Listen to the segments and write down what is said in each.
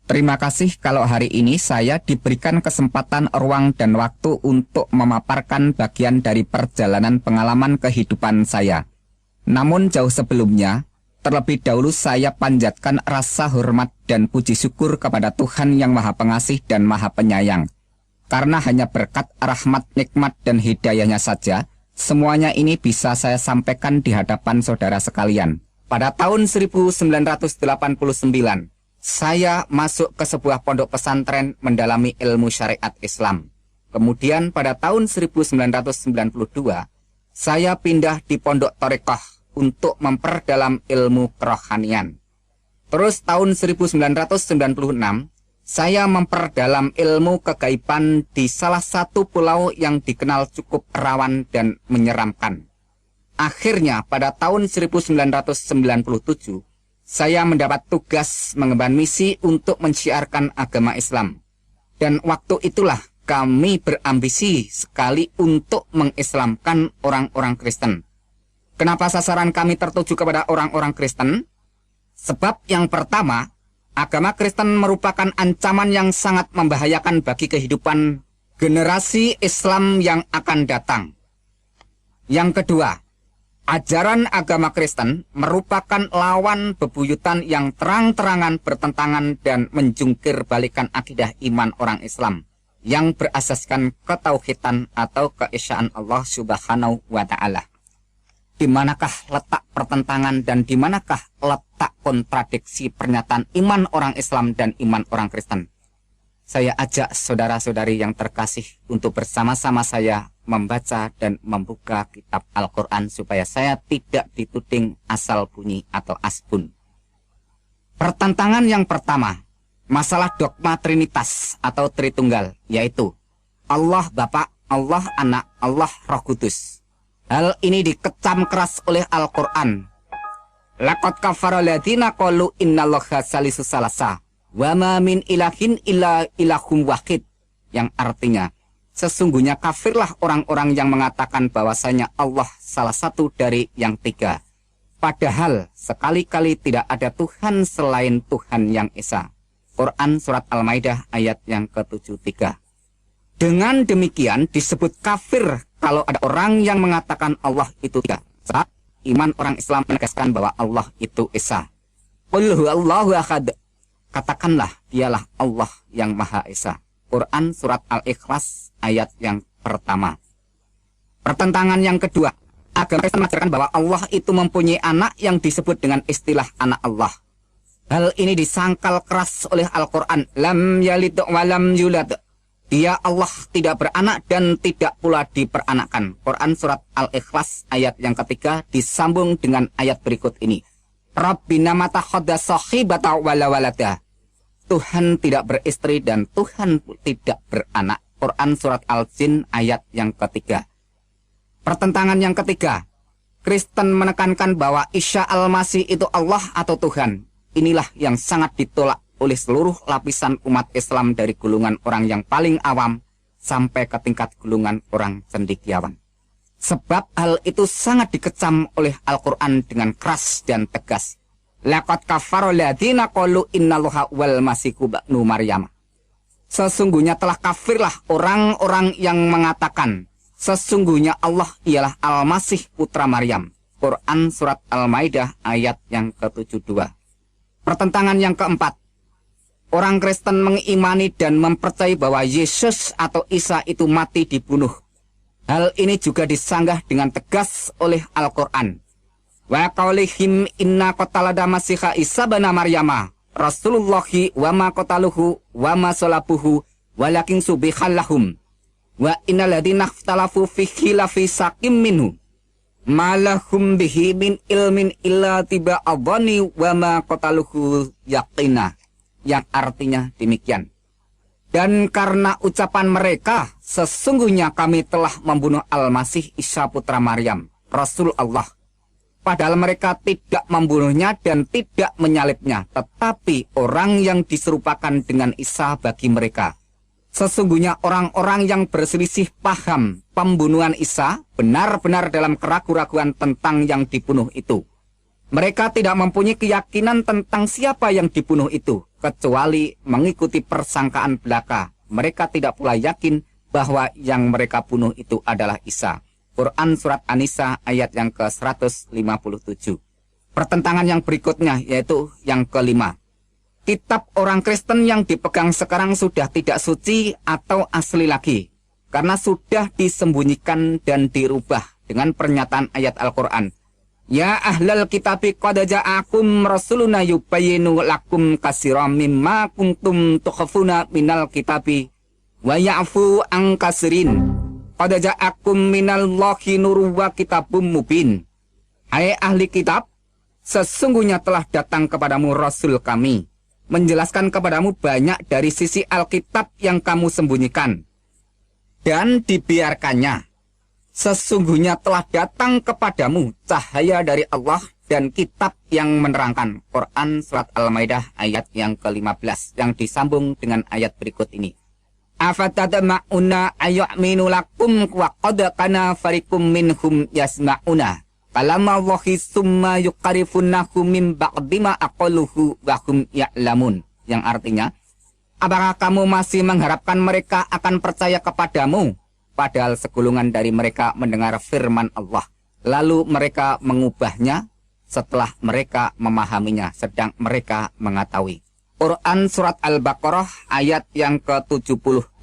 Terima kasih kalau hari ini saya diberikan kesempatan, ruang, dan waktu untuk memaparkan bagian dari perjalanan pengalaman kehidupan saya. Namun jauh sebelumnya, terlebih dahulu saya panjatkan rasa hormat dan puji syukur kepada Tuhan yang Maha Pengasih dan Maha Penyayang. Karena hanya berkat rahmat, nikmat, dan hidayahnya saja, semuanya ini bisa saya sampaikan di hadapan saudara sekalian. Pada tahun 1989, saya masuk ke sebuah pondok pesantren mendalami ilmu syariat Islam. Kemudian pada tahun 1992, saya pindah di pondok Thariqah untuk memperdalam ilmu kerohanian. Terus tahun 1996, saya memperdalam ilmu kegaiban di salah satu pulau yang dikenal cukup rawan dan menyeramkan. Akhirnya pada tahun 1997, saya mendapat tugas mengemban misi untuk menciarkan agama Islam. Dan waktu itulah kami berambisi sekali untuk mengislamkan orang-orang Kristen. Kenapa sasaran kami tertuju kepada orang-orang Kristen? Sebab yang pertama, agama Kristen merupakan ancaman yang sangat membahayakan bagi kehidupan generasi Islam yang akan datang. Yang kedua, ajaran agama Kristen merupakan lawan bebuyutan yang terang-terangan bertentangan dan menjungkir balikan akidah iman orang Islam yang berasaskan ketauhidan atau keesaan Allah Subhanahu wa Ta'ala. Di manakah letak pertentangan dan di manakah letak kontradiksi pernyataan iman orang Islam dan iman orang Kristen? Saya ajak saudara-saudari yang terkasih untuk bersama-sama saya membaca dan membuka kitab Al-Quran supaya saya tidak dituding asal bunyi atau asbun. Pertentangan yang pertama, masalah dogma Trinitas atau Tritunggal, yaitu Allah Bapa, Allah Anak, Allah Roh Kudus. Hal ini dikecam keras oleh Al-Quran. Laqad kafara alladziina qalu innallaha salisu salasa wa ma min ilahin illa ilahum wahid, yang artinya sesungguhnya kafirlah orang-orang yang mengatakan bahwasanya Allah salah satu dari yang tiga. Padahal sekali-kali tidak ada Tuhan selain Tuhan yang Esa. Quran Surat Al-Maidah ayat yang ke-73. Dengan demikian disebut kafir kalau ada orang yang mengatakan Allah itu tiga. Saat iman orang Islam menegaskan bahwa Allah itu Esa. Qul huwallahu ahad. Katakanlah dialah Allah yang Maha Esa. Quran Surat Al-Ikhlas ayat yang pertama. Pertentangan yang kedua, agama Kristen mengajarkan bahwa Allah itu mempunyai anak yang disebut dengan istilah anak Allah. Hal ini disangkal keras oleh Al-Quran. Lam yalid wa lam yulad. Dia Allah tidak beranak dan tidak pula diperanakkan. Quran Surat Al-Ikhlas ayat yang ketiga disambung dengan ayat berikut ini. Rabbina matakhadha sahibata wala walada. Tuhan tidak beristri dan Tuhan tidak beranak. Quran Surat Al-Jin ayat yang ketiga. Pertentangan yang ketiga, Kristen menekankan bahwa Isa Al-Masih itu Allah atau Tuhan. Inilah yang sangat ditolak oleh seluruh lapisan umat Islam dari golongan orang yang paling awam sampai ke tingkat golongan orang cendekiawan. Sebab hal itu sangat dikecam oleh Al-Quran dengan keras dan tegas. Laqad kafara alladziina qalu innallaha wal masihu ibnu Maryam. Sesungguhnya telah kafirlah orang-orang yang mengatakan sesungguhnya Allah ialah Al-Masih putra Maryam. Quran Surat Al-Maidah ayat yang ke-72. Pertentangan yang keempat, orang Kristen mengimani dan mempercayai bahwa Yesus atau Isa itu mati dibunuh. Hal ini juga disanggah dengan tegas oleh Al-Quran. Wa qaulihim inna qatalada masiha Isa bana Maryama Rasulullahi wa ma qataluhu wa ma salabuhu walakin subihal lahum wa innal ladzina ikhtalafu fihi lafi sakim minhu malahum bihi min ilmin illa tiba adhani wa ma qataluhu yaqina, yang artinya demikian. Dan karena ucapan mereka, sesungguhnya kami telah membunuh Al-Masih Isa putra Maryam, Rasul Allah. Padahal mereka tidak membunuhnya dan tidak menyalibnya, tetapi orang yang diserupakan dengan Isa bagi mereka. Sesungguhnya orang-orang yang berselisih paham pembunuhan Isa benar-benar dalam keraguan-raguan tentang yang dibunuh itu. Mereka tidak mempunyai keyakinan tentang siapa yang dibunuh itu, kecuali mengikuti persangkaan belaka. Mereka tidak pula yakin bahwa yang mereka bunuh itu adalah Isa. Quran Surat An-Nisa ayat yang ke-157. Pertentangan yang berikutnya yaitu yang kelima. Kitab orang Kristen yang dipegang sekarang sudah tidak suci atau asli lagi, karena sudah disembunyikan dan dirubah dengan pernyataan ayat Al-Quran. Ya ahlal kitabi qad ja'akum rasuluna yubayyinu lakum katsiran mimma kuntum tukhfuna minal kitabi wa ya'fu an katsirin. Qad ja'akum minallahi nurun wa kitabum mubin. Hai ahli kitab, sesungguhnya telah datang kepadamu rasul kami, menjelaskan kepadamu banyak dari sisi Alkitab yang kamu sembunyikan dan dibiarkannya. Sesungguhnya telah datang kepadamu cahaya dari Allah dan kitab yang menerangkan. Quran Surat Al-Maidah ayat yang ke-15 yang disambung dengan ayat berikut ini. Afatadma'una ayyaminu lakum wa qad kana fariqum minhum yasma'una kalama wahi summa yuqarifunahu min ba'dima aqaluhu wa hum ya'lamun. Yang artinya, apakah kamu masih mengharapkan mereka akan percaya kepadamu? Padahal segolongan dari mereka mendengar firman Allah, lalu mereka mengubahnya setelah mereka memahaminya, sedang mereka mengetahui. Quran Surat Al-Baqarah ayat yang ke-75.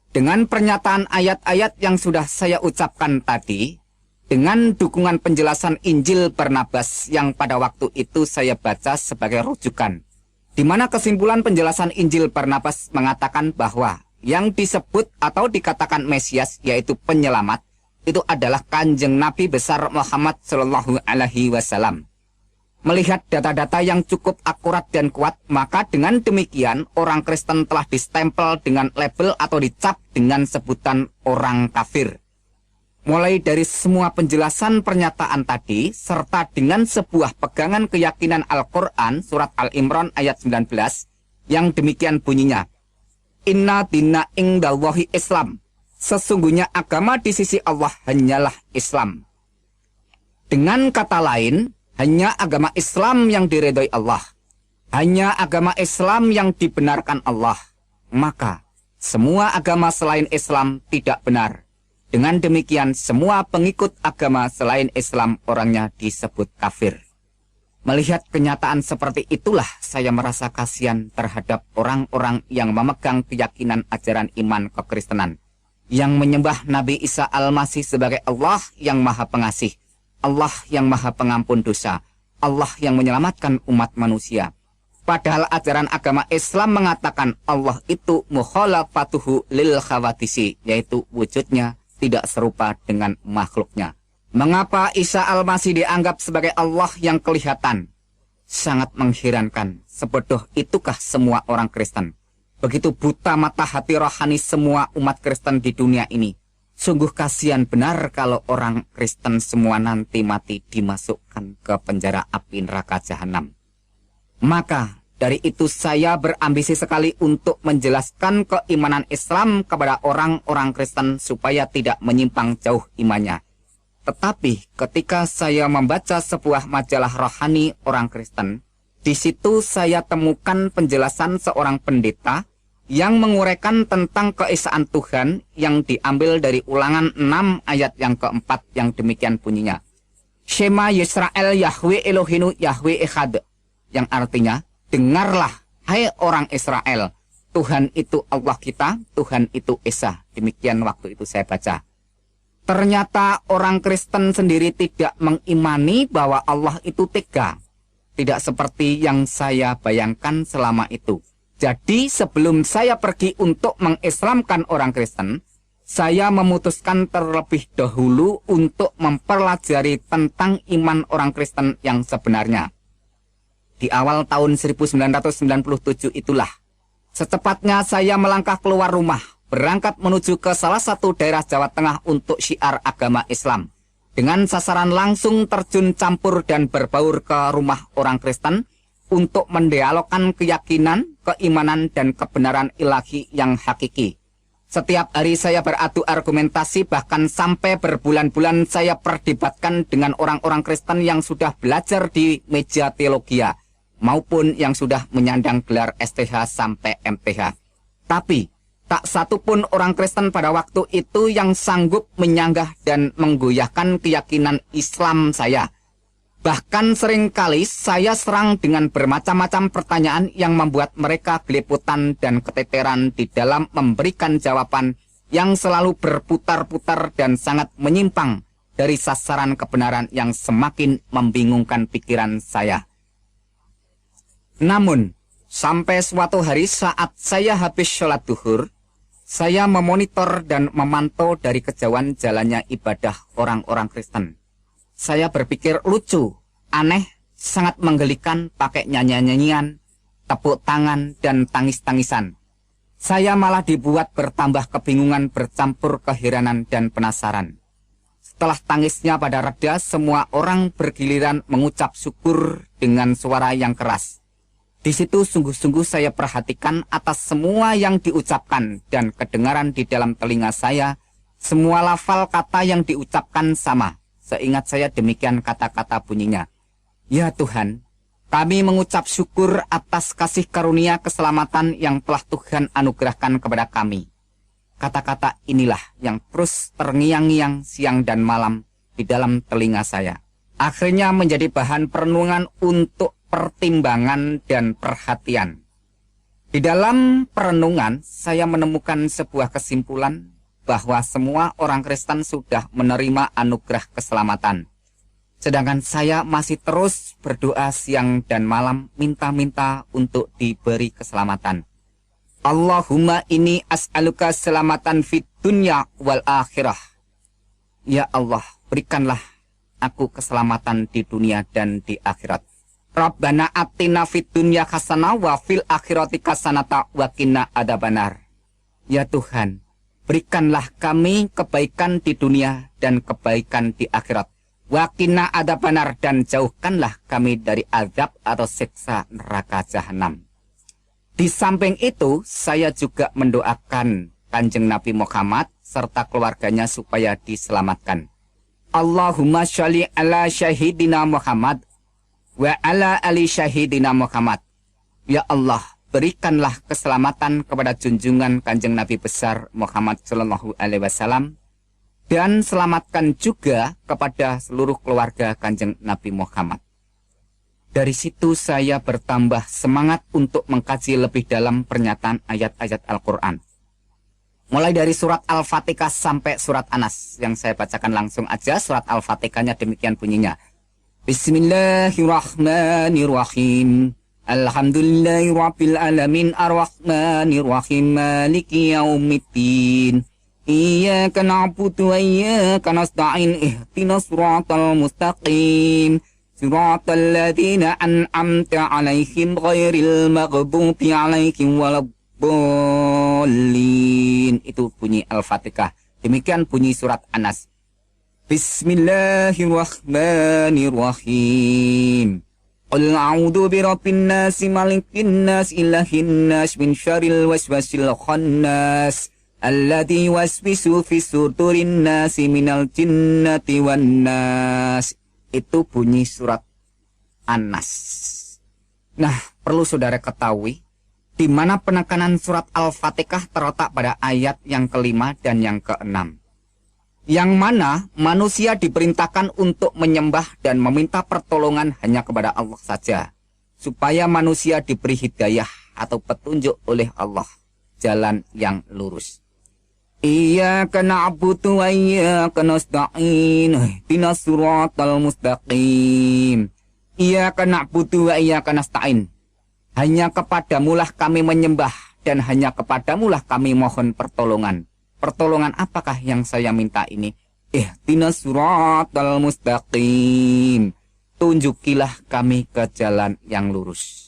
Dengan pernyataan ayat-ayat yang sudah saya ucapkan tadi, dengan dukungan penjelasan Injil Barnabas yang pada waktu itu saya baca sebagai rujukan, di mana kesimpulan penjelasan Injil Barnabas mengatakan bahwa yang disebut atau dikatakan Mesias, yaitu penyelamat, itu adalah Kanjeng Nabi besar Muhammad Shallallahu Alaihi Wasallam. Melihat data-data yang cukup akurat dan kuat, maka dengan demikian orang Kristen telah distempel dengan label atau dicap dengan sebutan orang kafir. Mulai dari semua penjelasan pernyataan tadi, serta dengan sebuah pegangan keyakinan Al-Quran, Surat Al-Imran ayat 19, yang demikian bunyinya, Inna dina indallahi Islam. Sesungguhnya agama di sisi Allah hanyalah Islam. Dengan kata lain, hanya agama Islam yang diridhoi Allah. Hanya agama Islam yang dibenarkan Allah. Maka, semua agama selain Islam tidak benar. Dengan demikian, semua pengikut agama selain Islam orangnya disebut kafir. Melihat kenyataan seperti itulah saya merasa kasihan terhadap orang-orang yang memegang keyakinan ajaran iman kekristenan, yang menyembah Nabi Isa Al-Masih sebagai Allah yang Maha Pengasih, Allah yang Maha Pengampun dosa, Allah yang menyelamatkan umat manusia. Padahal ajaran agama Islam mengatakan Allah itu mukhalafatuhu lil khawadisi, yaitu wujudnya tidak serupa dengan makhluknya. Mengapa Isa Al-Masih dianggap sebagai Allah yang kelihatan? Sangat mengherankan. Sebodoh itukah semua orang Kristen? Begitu buta mata hati rohani semua umat Kristen di dunia ini. Sungguh kasihan benar kalau orang Kristen semua nanti mati dimasukkan ke penjara api neraka jahanam. Maka dari itu saya berambisi sekali untuk menjelaskan keimanan Islam kepada orang-orang Kristen supaya tidak menyimpang jauh imannya. Tetapi ketika saya membaca sebuah majalah rohani orang Kristen, di situ saya temukan penjelasan seorang pendeta yang menguraikan tentang keesaan Tuhan yang diambil dari Ulangan 6 ayat yang keempat yang demikian bunyinya. Shema Yisrael Yahweh Elohinu Yahweh Echad, yang artinya, dengarlah hai orang Israel, Tuhan itu Allah kita, Tuhan itu Esa. Demikian waktu itu saya baca. Ternyata orang Kristen sendiri tidak mengimani bahwa Allah itu tiga. Tidak seperti yang saya bayangkan selama itu. Jadi sebelum saya pergi untuk mengislamkan orang Kristen, saya memutuskan terlebih dahulu untuk mempelajari tentang iman orang Kristen yang sebenarnya. Di awal tahun 1997 itulah, secepatnya saya melangkah keluar rumah, berangkat menuju ke salah satu daerah Jawa Tengah untuk syiar agama Islam, dengan sasaran langsung terjun campur dan berbaur ke rumah orang Kristen untuk mendialogkan keyakinan, keimanan, dan kebenaran ilahi yang hakiki. Setiap hari saya beradu argumentasi, bahkan sampai berbulan-bulan saya perdebatkan dengan orang-orang Kristen yang sudah belajar di meja teologia, maupun yang sudah menyandang gelar STH sampai MTH. Tapi, tak satu pun orang Kristen pada waktu itu yang sanggup menyanggah dan menggoyahkan keyakinan Islam saya. Bahkan seringkali saya serang dengan bermacam-macam pertanyaan yang membuat mereka geleputan dan keteteran di dalam memberikan jawaban yang selalu berputar-putar dan sangat menyimpang dari sasaran kebenaran yang semakin membingungkan pikiran saya. Namun, sampai suatu hari saat saya habis sholat duhur, saya memonitor dan memantau dari kejauhan jalannya ibadah orang-orang Kristen. Saya berpikir lucu, aneh, sangat menggelikan pakai nyanyian-nyanyian, tepuk tangan, dan tangis-tangisan. Saya malah dibuat bertambah kebingungan bercampur keheranan dan penasaran. Setelah tangisnya pada reda, semua orang bergiliran mengucap syukur dengan suara yang keras. Di situ sungguh-sungguh saya perhatikan atas semua yang diucapkan dan kedengaran di dalam telinga saya, semua lafal kata yang diucapkan sama. Seingat saya demikian kata-kata bunyinya. Ya Tuhan, kami mengucap syukur atas kasih karunia keselamatan yang telah Tuhan anugerahkan kepada kami. Kata-kata inilah yang terus terngiang-ngiang siang dan malam di dalam telinga saya. Akhirnya menjadi bahan perenungan untuk pertimbangan dan perhatian. Di dalam perenungan, saya menemukan sebuah kesimpulan bahwa semua orang Kristen sudah menerima anugerah keselamatan. Sedangkan saya masih terus berdoa siang dan malam minta-minta untuk diberi keselamatan. Allahumma inni as'aluka selamatan fid dunya wal akhirah. Ya Allah, berikanlah aku keselamatan di dunia dan di akhirat. Rabbana atina fid dunya hasanah wa fil akhirati hasanata wa qina adzabannar. Ya Tuhan, berikanlah kami kebaikan di dunia dan kebaikan di akhirat. Wa qina adzabannar, dan jauhkanlah kami dari azab atau siksa neraka jahanam. Di samping itu, saya juga mendoakan Kanjeng Nabi Muhammad serta keluarganya supaya diselamatkan. Allahumma sholli ala syahidina Muhammad wa ala ali syahidina Muhammad. Ya Allah, berikanlah keselamatan kepada junjungan Kanjeng Nabi besar Muhammad Sallallahu Alaihi Wasallam, dan selamatkan juga kepada seluruh keluarga Kanjeng Nabi Muhammad. Dari situ saya bertambah semangat untuk mengkaji lebih dalam pernyataan ayat-ayat Al-Quran. Mulai dari surat Al-Fatihah sampai surat Anas, yang saya bacakan langsung aja. Surat Al-Fatihahnya demikian bunyinya. Bismillahirrahmanirrahim. Alhamdulillahirabbil alamin arrahmanirrahim maliki yaumiddin. Iyyaka na'budu wa iyyaka nasta'in ihdinas siratal mustaqim. Siratal ladzina an'amta 'alaihim ghairil maghdubi 'alaihim waladdallin. Itu bunyi Al-Fatihah. Demikian bunyi surat Anas. Bismillahirrahmanirrahim. Qul a'udzu birabbin nas malikin nas ilahin nas min syarril waswasil khannas alladzi yuwaswisu fi sudurin nasi minal jinnati wan nas. Itu bunyi surat An-Nas. Nah, perlu saudara ketahui di mana penekanan surat Al-Fatihah terletak pada ayat yang kelima dan yang keenam, yang mana manusia diperintahkan untuk menyembah dan meminta pertolongan hanya kepada Allah saja, supaya manusia diberi hidayah atau petunjuk oleh Allah, jalan yang lurus. Iyyaka na'budu wa iyyaka nasta'in ihdinas siratal mustaqim. Iyyaka na'budu wa iyyaka nasta'in. Hanya kepadamulah kami menyembah dan hanya kepadamulah kami mohon pertolongan. Pertolongan apakah yang saya minta ini? Ihdinas siratal mustaqim. Tunjukilah kami ke jalan yang lurus.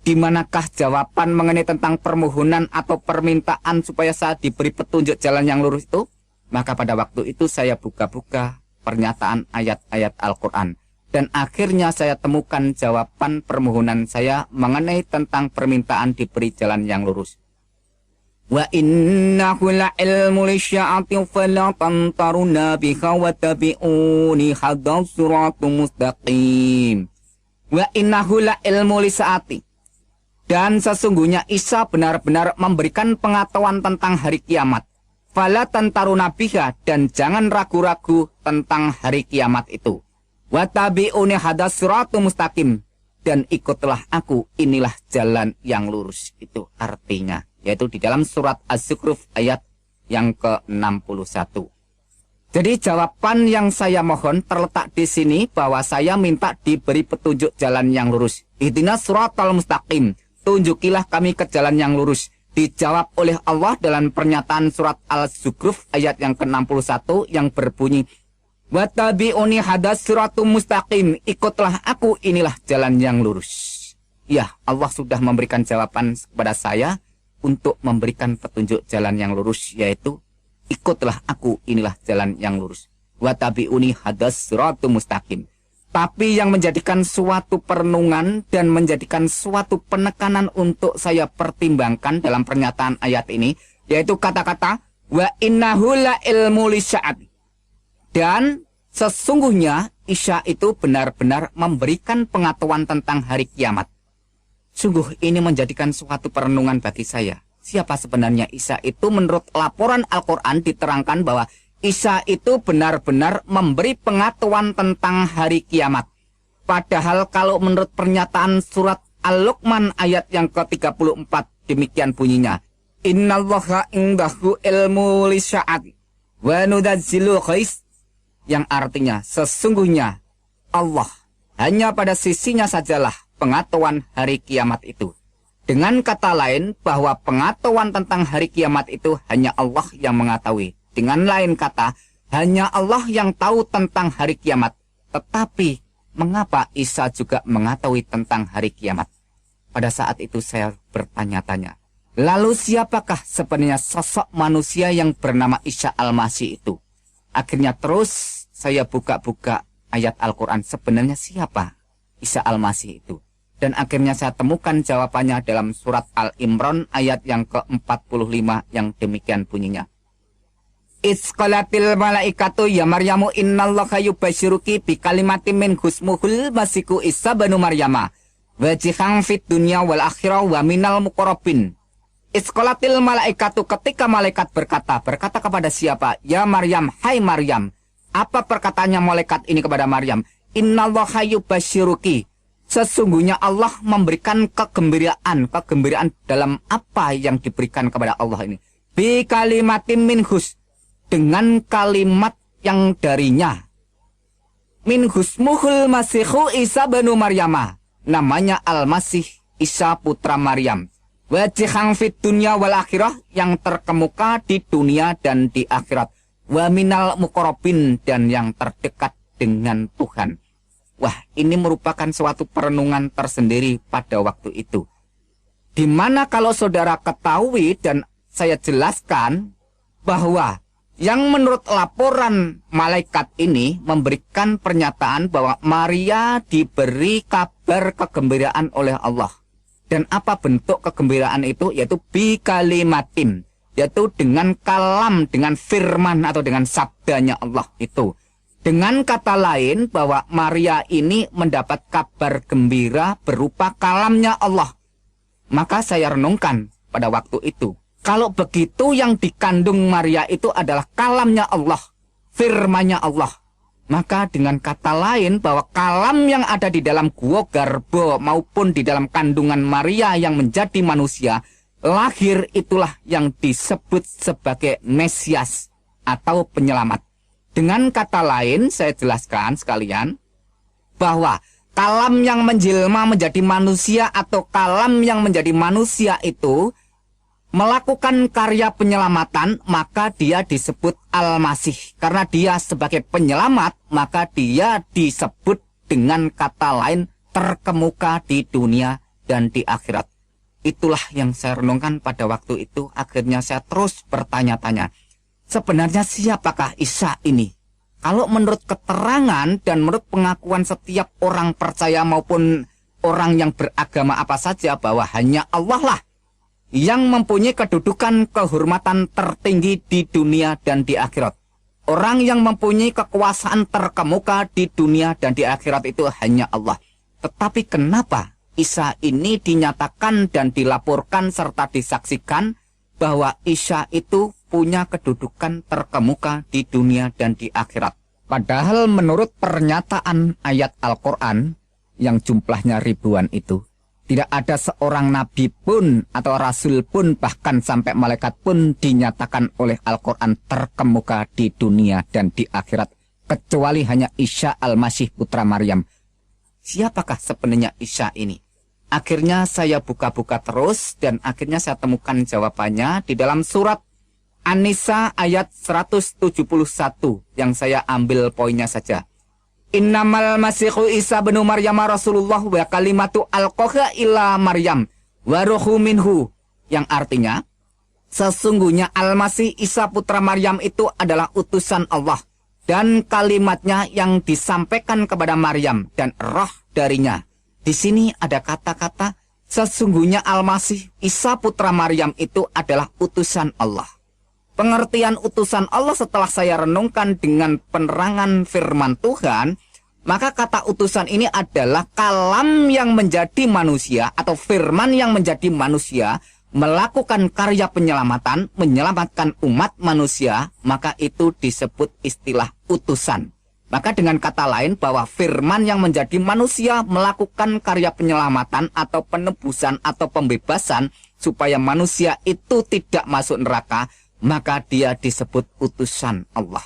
Di manakah jawaban mengenai tentang permohonan atau permintaan supaya saya diberi petunjuk jalan yang lurus itu? Maka pada waktu itu saya buka-buka pernyataan ayat-ayat Al-Quran. Dan akhirnya saya temukan jawaban permohonan saya mengenai tentang permintaan diberi jalan yang lurus. Wa innahu la'ilmu lisya'ati fala tamtaruna biha wa tabi'uni hadha siratum mustaqim. Wa innahu la'ilmu lisya'ati. Dan sesungguhnya Isa benar-benar memberikan pengetahuan tentang hari kiamat. Fala tantaruna biha, dan jangan ragu-ragu tentang hari kiamat itu. Wa tabi'uni hadha siratum mustaqim. Dan ikutlah aku, inilah jalan yang lurus. Itu artinya, yaitu di dalam surat Az-Zukhruf ayat yang ke-61. Jadi jawaban yang saya mohon terletak di sini bahwa saya minta diberi petunjuk jalan yang lurus. Ihdinas siratal mustaqim. Tunjukilah kami ke jalan yang lurus. Dijawab oleh Allah dalam pernyataan surat Al-Zukhruf ayat yang ke-61 yang berbunyi, Wattabi'uni hadas siratum mustaqim. Ikutlah aku, inilah jalan yang lurus. Ya, Allah sudah memberikan jawaban kepada saya untuk memberikan petunjuk jalan yang lurus, yaitu ikutlah aku, inilah jalan yang lurus. Wattabi'uni hadas siratum mustaqim. Tapi yang menjadikan suatu perenungan dan menjadikan suatu penekanan untuk saya pertimbangkan dalam pernyataan ayat ini, yaitu kata-kata wa innahu la ilmu lisya'at. Dan sesungguhnya Isa itu benar-benar memberikan pengetahuan tentang hari kiamat. Sungguh ini menjadikan suatu perenungan bagi saya. Siapa sebenarnya Isa itu? Menurut laporan Al-Quran diterangkan bahwa Isa itu benar-benar memberi pengetahuan tentang hari kiamat. Padahal kalau menurut pernyataan surat Al-Luqman ayat yang ke-34 demikian bunyinya. Innallaha indahu ilmu lisya'ati wa nudazzilu ghais, yang artinya sesungguhnya Allah hanya pada sisinya sajalah pengetahuan hari kiamat itu. Dengan kata lain bahwa pengetahuan tentang hari kiamat itu hanya Allah yang mengetahui. Dengan lain kata, hanya Allah yang tahu tentang hari kiamat. Tetapi mengapa Isa juga mengetahui tentang hari kiamat? Pada saat itu saya bertanya-tanya, lalu siapakah sebenarnya sosok manusia yang bernama Isa Al-Masih itu? Akhirnya terus saya buka-buka ayat Al-Quran, sebenarnya siapa Isa Al-Masih itu? Dan akhirnya saya temukan jawabannya dalam surat Al-Imran ayat yang ke-45 yang demikian bunyinya. Isqalatil malaikatu ya Maryamu innallaha yubasyiruki bi kalimatin min husmuhul masiku Isa banu Maryama wajihan fit dunya wal akhirah wa minal muqarrabin. Isqalatil malaikatu, ketika malaikat berkata kepada siapa? Ya Maryam, hai Maryam. Apa perkataannya malaikat ini kepada Maryam? Innallaha yubasyiruki. Sesungguhnya Allah memberikan kegembiraan dalam apa yang diberikan kepada Allah ini. Bi kalimatin minhus, dengan kalimat yang darinya. Min husmuhul masihu Isa banu Maryama, namanya Al-Masih Isa putra Maryam. Wajihang fit dunya wal akhirah, yang terkemuka di dunia dan di akhirat. Wa minal muqarrabin, dan yang terdekat dengan Tuhan. Wah, ini merupakan suatu perenungan tersendiri pada waktu itu. Dimana kalau saudara ketahui dan saya jelaskan bahwa yang menurut laporan malaikat ini memberikan pernyataan bahwa Maria diberi kabar kegembiraan oleh Allah. Dan apa bentuk kegembiraan itu? Yaitu bi kalimatin, yaitu dengan kalam, dengan firman atau dengan sabdanya Allah itu. Dengan kata lain bahwa Maria ini mendapat kabar gembira berupa kalamnya Allah. Maka saya renungkan pada waktu itu, kalau begitu yang dikandung Maria itu adalah kalamnya Allah, firmannya Allah. Maka dengan kata lain bahwa kalam yang ada di dalam gua Garbo maupun di dalam kandungan Maria yang menjadi manusia, lahir itulah yang disebut sebagai Mesias atau penyelamat. Dengan kata lain saya jelaskan sekalian bahwa kalam yang menjelma menjadi manusia atau kalam yang menjadi manusia itu melakukan karya penyelamatan, maka dia disebut Al-Masih. Karena dia sebagai penyelamat, maka dia disebut dengan kata lain terkemuka di dunia dan di akhirat. Itulah yang saya renungkan pada waktu itu. Akhirnya saya terus bertanya-tanya, sebenarnya siapakah Isa ini? Kalau menurut keterangan dan menurut pengakuan setiap orang percaya maupun orang yang beragama apa saja bahwa hanya Allah lah yang mempunyai kedudukan kehormatan tertinggi di dunia dan di akhirat. Orang yang mempunyai kekuasaan terkemuka di dunia dan di akhirat itu hanya Allah. Tetapi kenapa Isa ini dinyatakan dan dilaporkan serta disaksikan bahwa Isa itu punya kedudukan terkemuka di dunia dan di akhirat? Padahal menurut pernyataan ayat Al-Quran yang jumlahnya ribuan itu, tidak ada seorang nabi pun atau rasul pun bahkan sampai malaikat pun dinyatakan oleh Al-Quran terkemuka di dunia dan di akhirat, kecuali hanya Isa Al-Masih putra Maryam. Siapakah sebenarnya Isa ini? Akhirnya saya buka-buka terus dan akhirnya saya temukan jawabannya di dalam surat An-Nisa ayat 171 yang saya ambil poinnya saja. Innamal masihu Isa bin Maryam Rasulullah wa kalimatu alqaha ila Maryam wa ruhu minhu, yang artinya sesungguhnya Al-Masih Isa putra Maryam itu adalah utusan Allah dan kalimatnya yang disampaikan kepada Maryam dan roh darinya. Di sini ada kata-kata sesungguhnya Al-Masih Isa putra Maryam itu adalah utusan Allah. Pengertian utusan Allah setelah saya renungkan dengan penerangan firman Tuhan, maka kata utusan ini adalah kalam yang menjadi manusia atau firman yang menjadi manusia, melakukan karya penyelamatan, menyelamatkan umat manusia, maka itu disebut istilah utusan. Maka dengan kata lain bahwa firman yang menjadi manusia melakukan karya penyelamatan atau penebusan atau pembebasan supaya manusia itu tidak masuk neraka, maka dia disebut utusan Allah.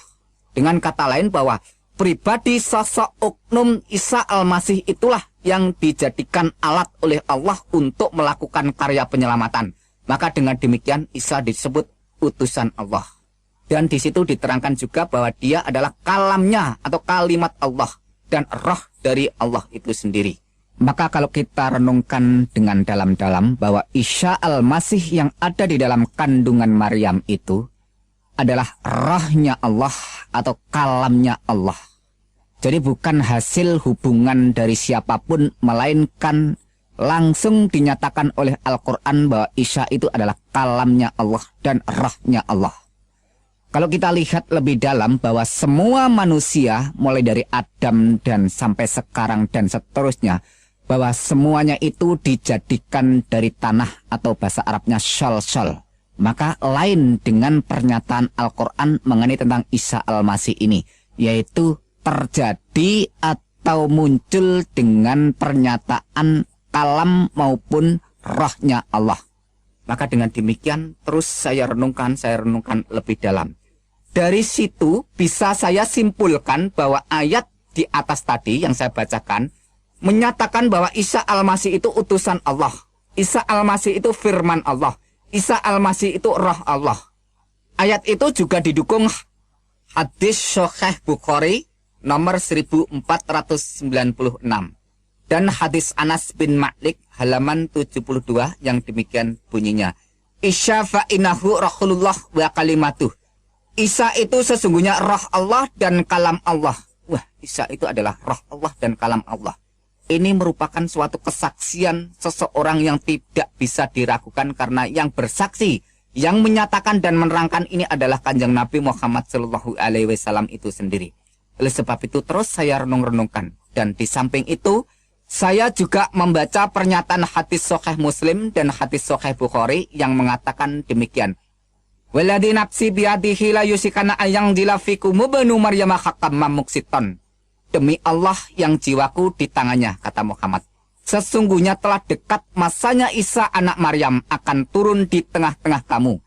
Dengan kata lain bahwa pribadi sosok oknum Isa Al-Masih itulah yang dijadikan alat oleh Allah untuk melakukan karya penyelamatan. Maka dengan demikian Isa disebut utusan Allah. Dan di situ diterangkan juga bahwa dia adalah kalamnya atau kalimat Allah dan roh dari Allah itu sendiri. Maka kalau kita renungkan dengan dalam-dalam bahwa Isa Al-Masih yang ada di dalam kandungan Maryam itu adalah rohnya Allah atau kalamnya Allah. Jadi bukan hasil hubungan dari siapapun, melainkan langsung dinyatakan oleh Al-Quran bahwa Isa itu adalah kalamnya Allah dan rohnya Allah. Kalau kita lihat lebih dalam bahwa semua manusia mulai dari Adam dan sampai sekarang dan seterusnya, bahwa semuanya itu dijadikan dari tanah atau bahasa Arabnya syol-syol. Maka lain dengan pernyataan Al-Quran mengenai tentang Isa Al-Masih ini, yaitu terjadi atau muncul dengan pernyataan kalam maupun rohnya Allah. Maka dengan demikian terus saya renungkan lebih dalam. Dari situ bisa saya simpulkan bahwa ayat di atas tadi yang saya bacakan menyatakan bahwa Isa Al-Masih itu utusan Allah. Isa Al-Masih itu firman Allah. Isa Al-Masih itu roh Allah. Ayat itu juga didukung hadis Sahih Bukhari nomor 1496. Dan hadis Anas bin Malik halaman 72 yang demikian bunyinya. Isa fa'inahu Rasulullah wa kalimatuh. Isa itu sesungguhnya roh Allah dan kalam Allah. Wah, Isa itu adalah roh Allah dan kalam Allah. Ini merupakan suatu kesaksian seseorang yang tidak bisa diragukan karena yang bersaksi, yang menyatakan dan menerangkan ini adalah Kanjeng Nabi Muhammad SAW itu sendiri. Oleh sebab itu terus saya renung-renungkan. Dan di samping itu, saya juga membaca pernyataan hadis Sahih Muslim dan hadis Sahih Bukhari yang mengatakan demikian. Walladzi nafsi biyadihi la yusikana ayang dilafikum ibnu Maryam haqqam muksiton. Demi Allah yang jiwaku di tangannya, kata Muhammad. Sesungguhnya telah dekat masanya Isa anak Maryam akan turun di tengah-tengah kamu.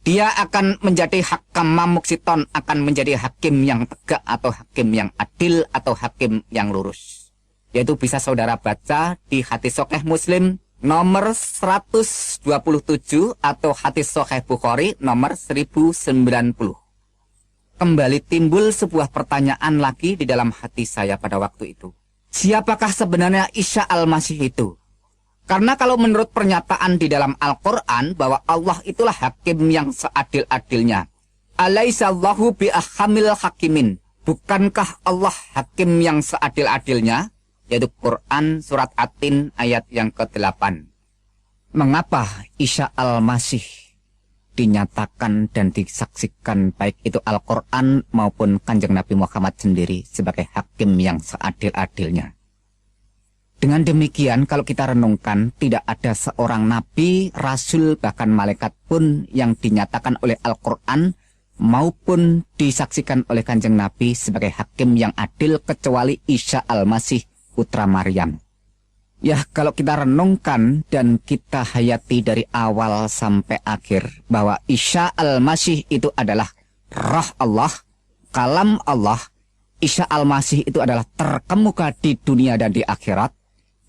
Dia akan menjadi hakam muksiton, akan menjadi hakim yang tegak atau hakim yang adil atau hakim yang lurus. Yaitu bisa saudara baca di hadis Sahih Muslim nomor 127 atau hadis Sahih Bukhari nomor 1090. Kembali timbul sebuah pertanyaan lagi di dalam hati saya pada waktu itu. Siapakah sebenarnya Isa Al-Masih itu? Karena kalau menurut pernyataan di dalam Al-Quran bahwa Allah itulah hakim yang seadil-adilnya. Alaihissallahu bi'ahamil hakimin. Bukankah Allah hakim yang seadil-adilnya? Yaitu Quran surat At-Tin ayat yang ke-8. Mengapa Isa Al-Masih dinyatakan dan disaksikan baik itu Al-Quran maupun Kanjeng Nabi Muhammad sendiri sebagai hakim yang seadil-adilnya? Dengan demikian, kalau kita renungkan, tidak ada seorang nabi, rasul, bahkan malaikat pun yang dinyatakan oleh Al-Quran maupun disaksikan oleh Kanjeng Nabi sebagai hakim yang adil kecuali Isa Al-Masih putra Maryam. Ya, kalau kita renungkan dan kita hayati dari awal sampai akhir bahwa Isa Al-Masih itu adalah Roh Allah, Kalam Allah. Isa Al-Masih itu adalah terkemuka di dunia dan di akhirat.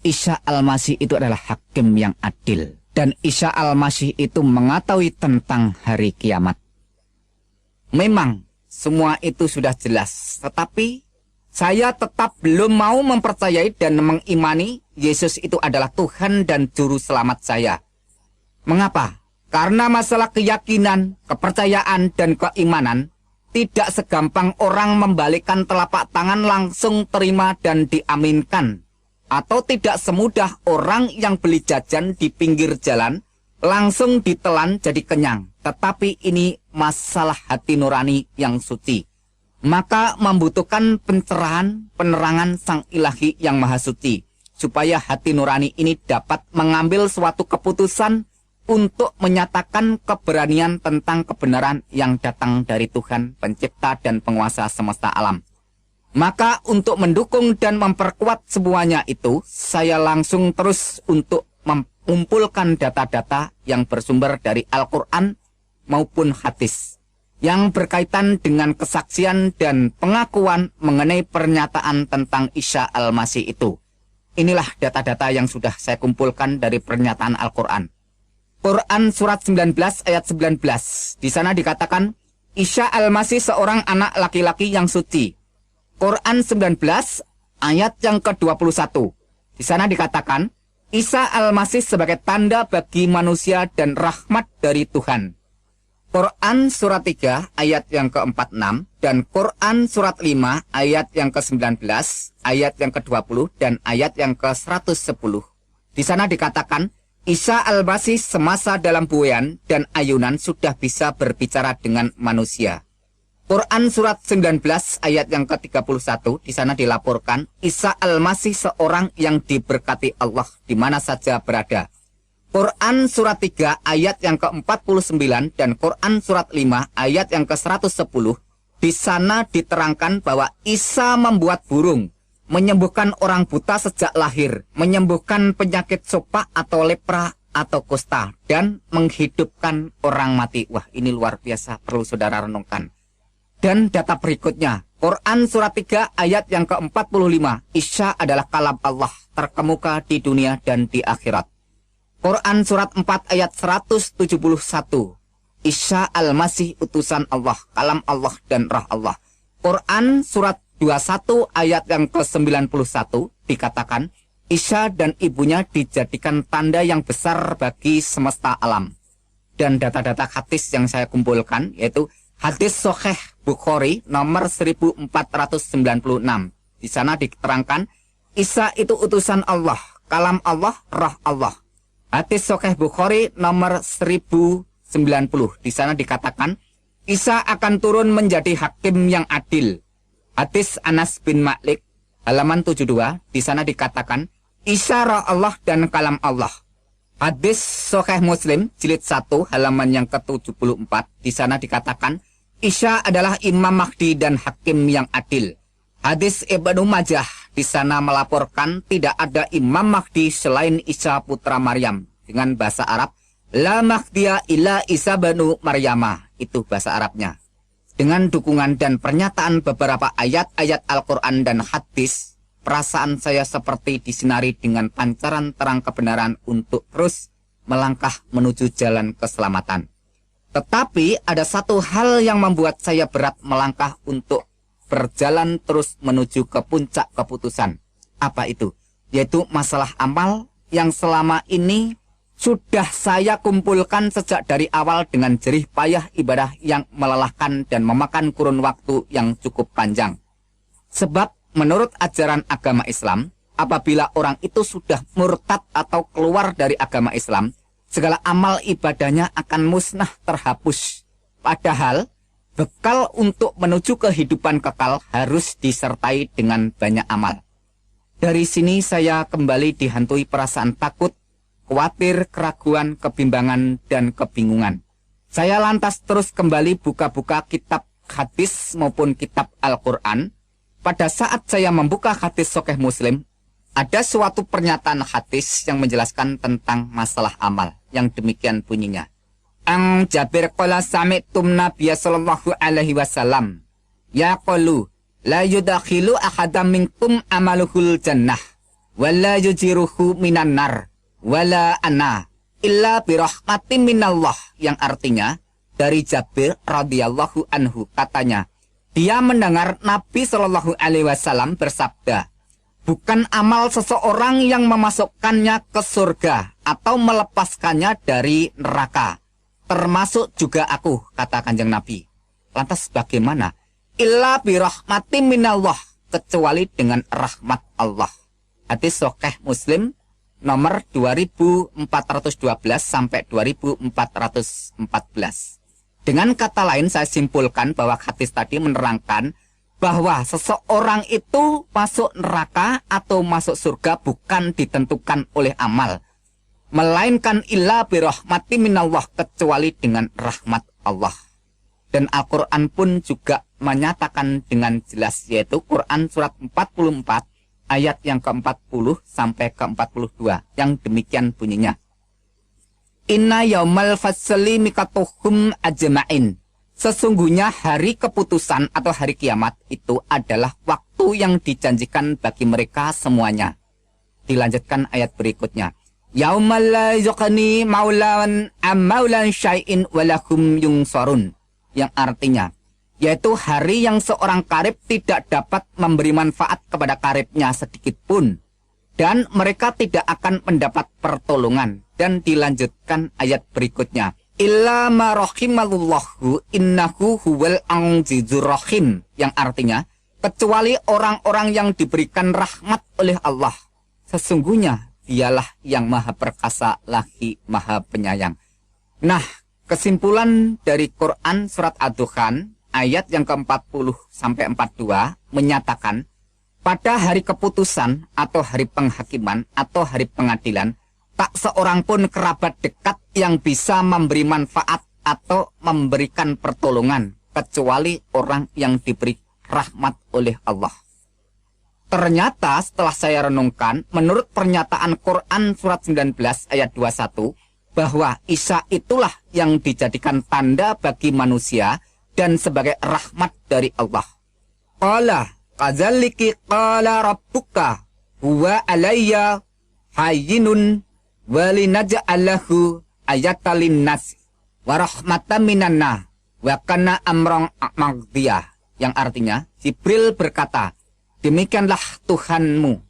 Isa Al-Masih itu adalah hakim yang adil. Dan Isa Al-Masih itu mengetahui tentang hari kiamat. Memang semua itu sudah jelas, tetapi saya tetap belum mau mempercayai dan mengimani Yesus itu adalah Tuhan dan Juru Selamat saya. Mengapa? Karena masalah keyakinan, kepercayaan, dan keimanan tidak segampang orang membalikkan telapak tangan langsung terima dan diaminkan. Atau tidak semudah orang yang beli jajan di pinggir jalan langsung ditelan jadi kenyang. Tetapi ini masalah hati nurani yang suci. Maka membutuhkan pencerahan, penerangan Sang Ilahi yang Maha Suci. Supaya hati nurani ini dapat mengambil suatu keputusan untuk menyatakan keberanian tentang kebenaran yang datang dari Tuhan, pencipta dan penguasa semesta alam. Maka untuk mendukung dan memperkuat semuanya itu, saya langsung terus untuk mengumpulkan data-data yang bersumber dari Al-Quran maupun hadis, yang berkaitan dengan kesaksian dan pengakuan mengenai pernyataan tentang Isa Al-Masih itu. Inilah data-data yang sudah saya kumpulkan dari pernyataan Al-Quran. Quran surat 19 ayat 19. Di sana dikatakan, Isa Al-Masih seorang anak laki-laki yang suci. Quran 19 ayat yang ke-21. Di sana dikatakan, Isa Al-Masih sebagai tanda bagi manusia dan rahmat dari Tuhan. Quran surat 3 ayat yang ke-46 dan Quran surat 5 ayat yang ke-19, ayat yang ke-20 dan ayat yang ke-110. Di sana dikatakan, Isa Al-Masih semasa dalam buayan dan ayunan sudah bisa berbicara dengan manusia. Quran surat 19 ayat yang ke-31, di sana dilaporkan Isa Al-Masih seorang yang diberkati Allah di mana saja berada. Quran surat 3 ayat yang ke-49 dan Quran surat 5 ayat yang ke-110, di sana diterangkan bahwa Isa membuat burung, menyembuhkan orang buta sejak lahir, menyembuhkan penyakit sopak atau lepra atau kusta, dan menghidupkan orang mati. Wah, ini luar biasa, perlu saudara renungkan. Dan data berikutnya, Quran surat 3 ayat yang ke-45, Isa adalah kalam Allah, terkemuka di dunia dan di akhirat. Quran surat 4 ayat 171, Isa Al-Masih utusan Allah, kalam Allah dan roh Allah. Quran surat 21 ayat yang ke-91 dikatakan, Isa dan ibunya dijadikan tanda yang besar bagi semesta alam. Dan data-data hadis yang saya kumpulkan, yaitu hadis Sahih Bukhari nomor 1496. Di sana diterangkan, Isa itu utusan Allah, kalam Allah, roh Allah. Hadis Sahih Bukhari nomor 1090. Di sana dikatakan, Isa akan turun menjadi hakim yang adil. Hadis Anas bin Malik halaman 72. Di sana dikatakan, Isa roh Allah dan kalam Allah. Hadis Sahih Muslim jilid 1 halaman yang ke-74. Di sana dikatakan, Isa adalah Imam Mahdi dan hakim yang adil. Hadis Ibnu Majah di sana melaporkan tidak ada Imam Mahdi selain Isa putra Maryam. Dengan bahasa Arab, La Mahdiya illa Isa banu Maryama. Itu bahasa Arabnya. Dengan dukungan dan pernyataan beberapa ayat-ayat Al-Quran dan hadis, perasaan saya seperti disinari dengan pancaran terang kebenaran untuk terus melangkah menuju jalan keselamatan. Tetapi ada satu hal yang membuat saya berat melangkah untuk berjalan terus menuju ke puncak keputusan. Apa itu? Yaitu masalah amal yang selama ini sudah saya kumpulkan sejak dari awal dengan jerih payah ibadah yang melelahkan dan memakan kurun waktu yang cukup panjang. Sebab menurut ajaran agama Islam, apabila orang itu sudah murtad atau keluar dari agama Islam, segala amal ibadahnya akan musnah terhapus. Padahal bekal untuk menuju kehidupan kekal harus disertai dengan banyak amal. Dari sini saya kembali dihantui perasaan takut, khawatir, keraguan, kebimbangan, dan kebingungan. Saya lantas terus kembali buka-buka kitab hadis maupun kitab Al-Quran. Pada saat saya membuka hadis Sahih Muslim, ada suatu pernyataan hadis yang menjelaskan tentang masalah amal. Yang demikian bunyinya. Ang Jabir qala sami'tum Nabiya sallallahu alaihi wasallam yaqulu la yudakhilu ahadam minkum amaluhul jannah wala yujiruhu minan nar wala ana illa birahmatin minallah, yang artinya dari Jabir radhiyallahu anhu, katanya dia mendengar Nabi sallallahu alaihi wasallam bersabda, bukan amal seseorang yang memasukkannya ke surga atau melepaskannya dari neraka, termasuk juga aku, kata Kanjeng Nabi. Lantas bagaimana? Illa birahmatin minallah, kecuali dengan rahmat Allah. Hadis Sahih Muslim nomor 2412 sampai 2414. Dengan kata lain saya simpulkan bahwa hadis tadi menerangkan bahwa seseorang itu masuk neraka atau masuk surga bukan ditentukan oleh amal, melainkan illa birahmati minallah, kecuali dengan rahmat Allah. Dan Al-Quran pun juga menyatakan dengan jelas, yaitu Quran surat 44 ayat yang ke-40 sampai ke-42 yang demikian bunyinya. Inna yaumal fasli mikatuhum ajma'in. Sesungguhnya hari keputusan atau hari kiamat itu adalah waktu yang dijanjikan bagi mereka semuanya. Dilanjutkan ayat berikutnya. Yaumal la yuqni maulan amaulan syai'in walahum yungsarun. Yang artinya, yaitu hari yang seorang karib tidak dapat memberi manfaat kepada karibnya sedikit pun, dan mereka tidak akan mendapat pertolongan. Dan dilanjutkan ayat berikutnya, illa ma rahimallahu innahu huwal azizur rahim, yang artinya kecuali orang-orang yang diberikan rahmat oleh Allah, sesungguhnya dialah yang maha perkasa lagi maha penyayang. Nah, kesimpulan dari Quran surat Ad-Dukhan ayat yang ke-40 sampai 42 menyatakan pada hari keputusan atau hari penghakiman atau hari pengadilan, tak seorang pun kerabat dekat yang bisa memberi manfaat atau memberikan pertolongan kecuali orang yang diberi rahmat oleh Allah. Ternyata setelah saya renungkan, menurut pernyataan Quran surat 19 ayat 21, bahwa Isa itulah yang dijadikan tanda bagi manusia dan sebagai rahmat dari Allah. Qala kadzalika qala rabbuka huwa alayya hayyinun walinaj'alahu ayatalin nas wa rahmatan minanna wa kana amran maqdiyah, yang artinya Jibril berkata, demikianlah Tuhanmu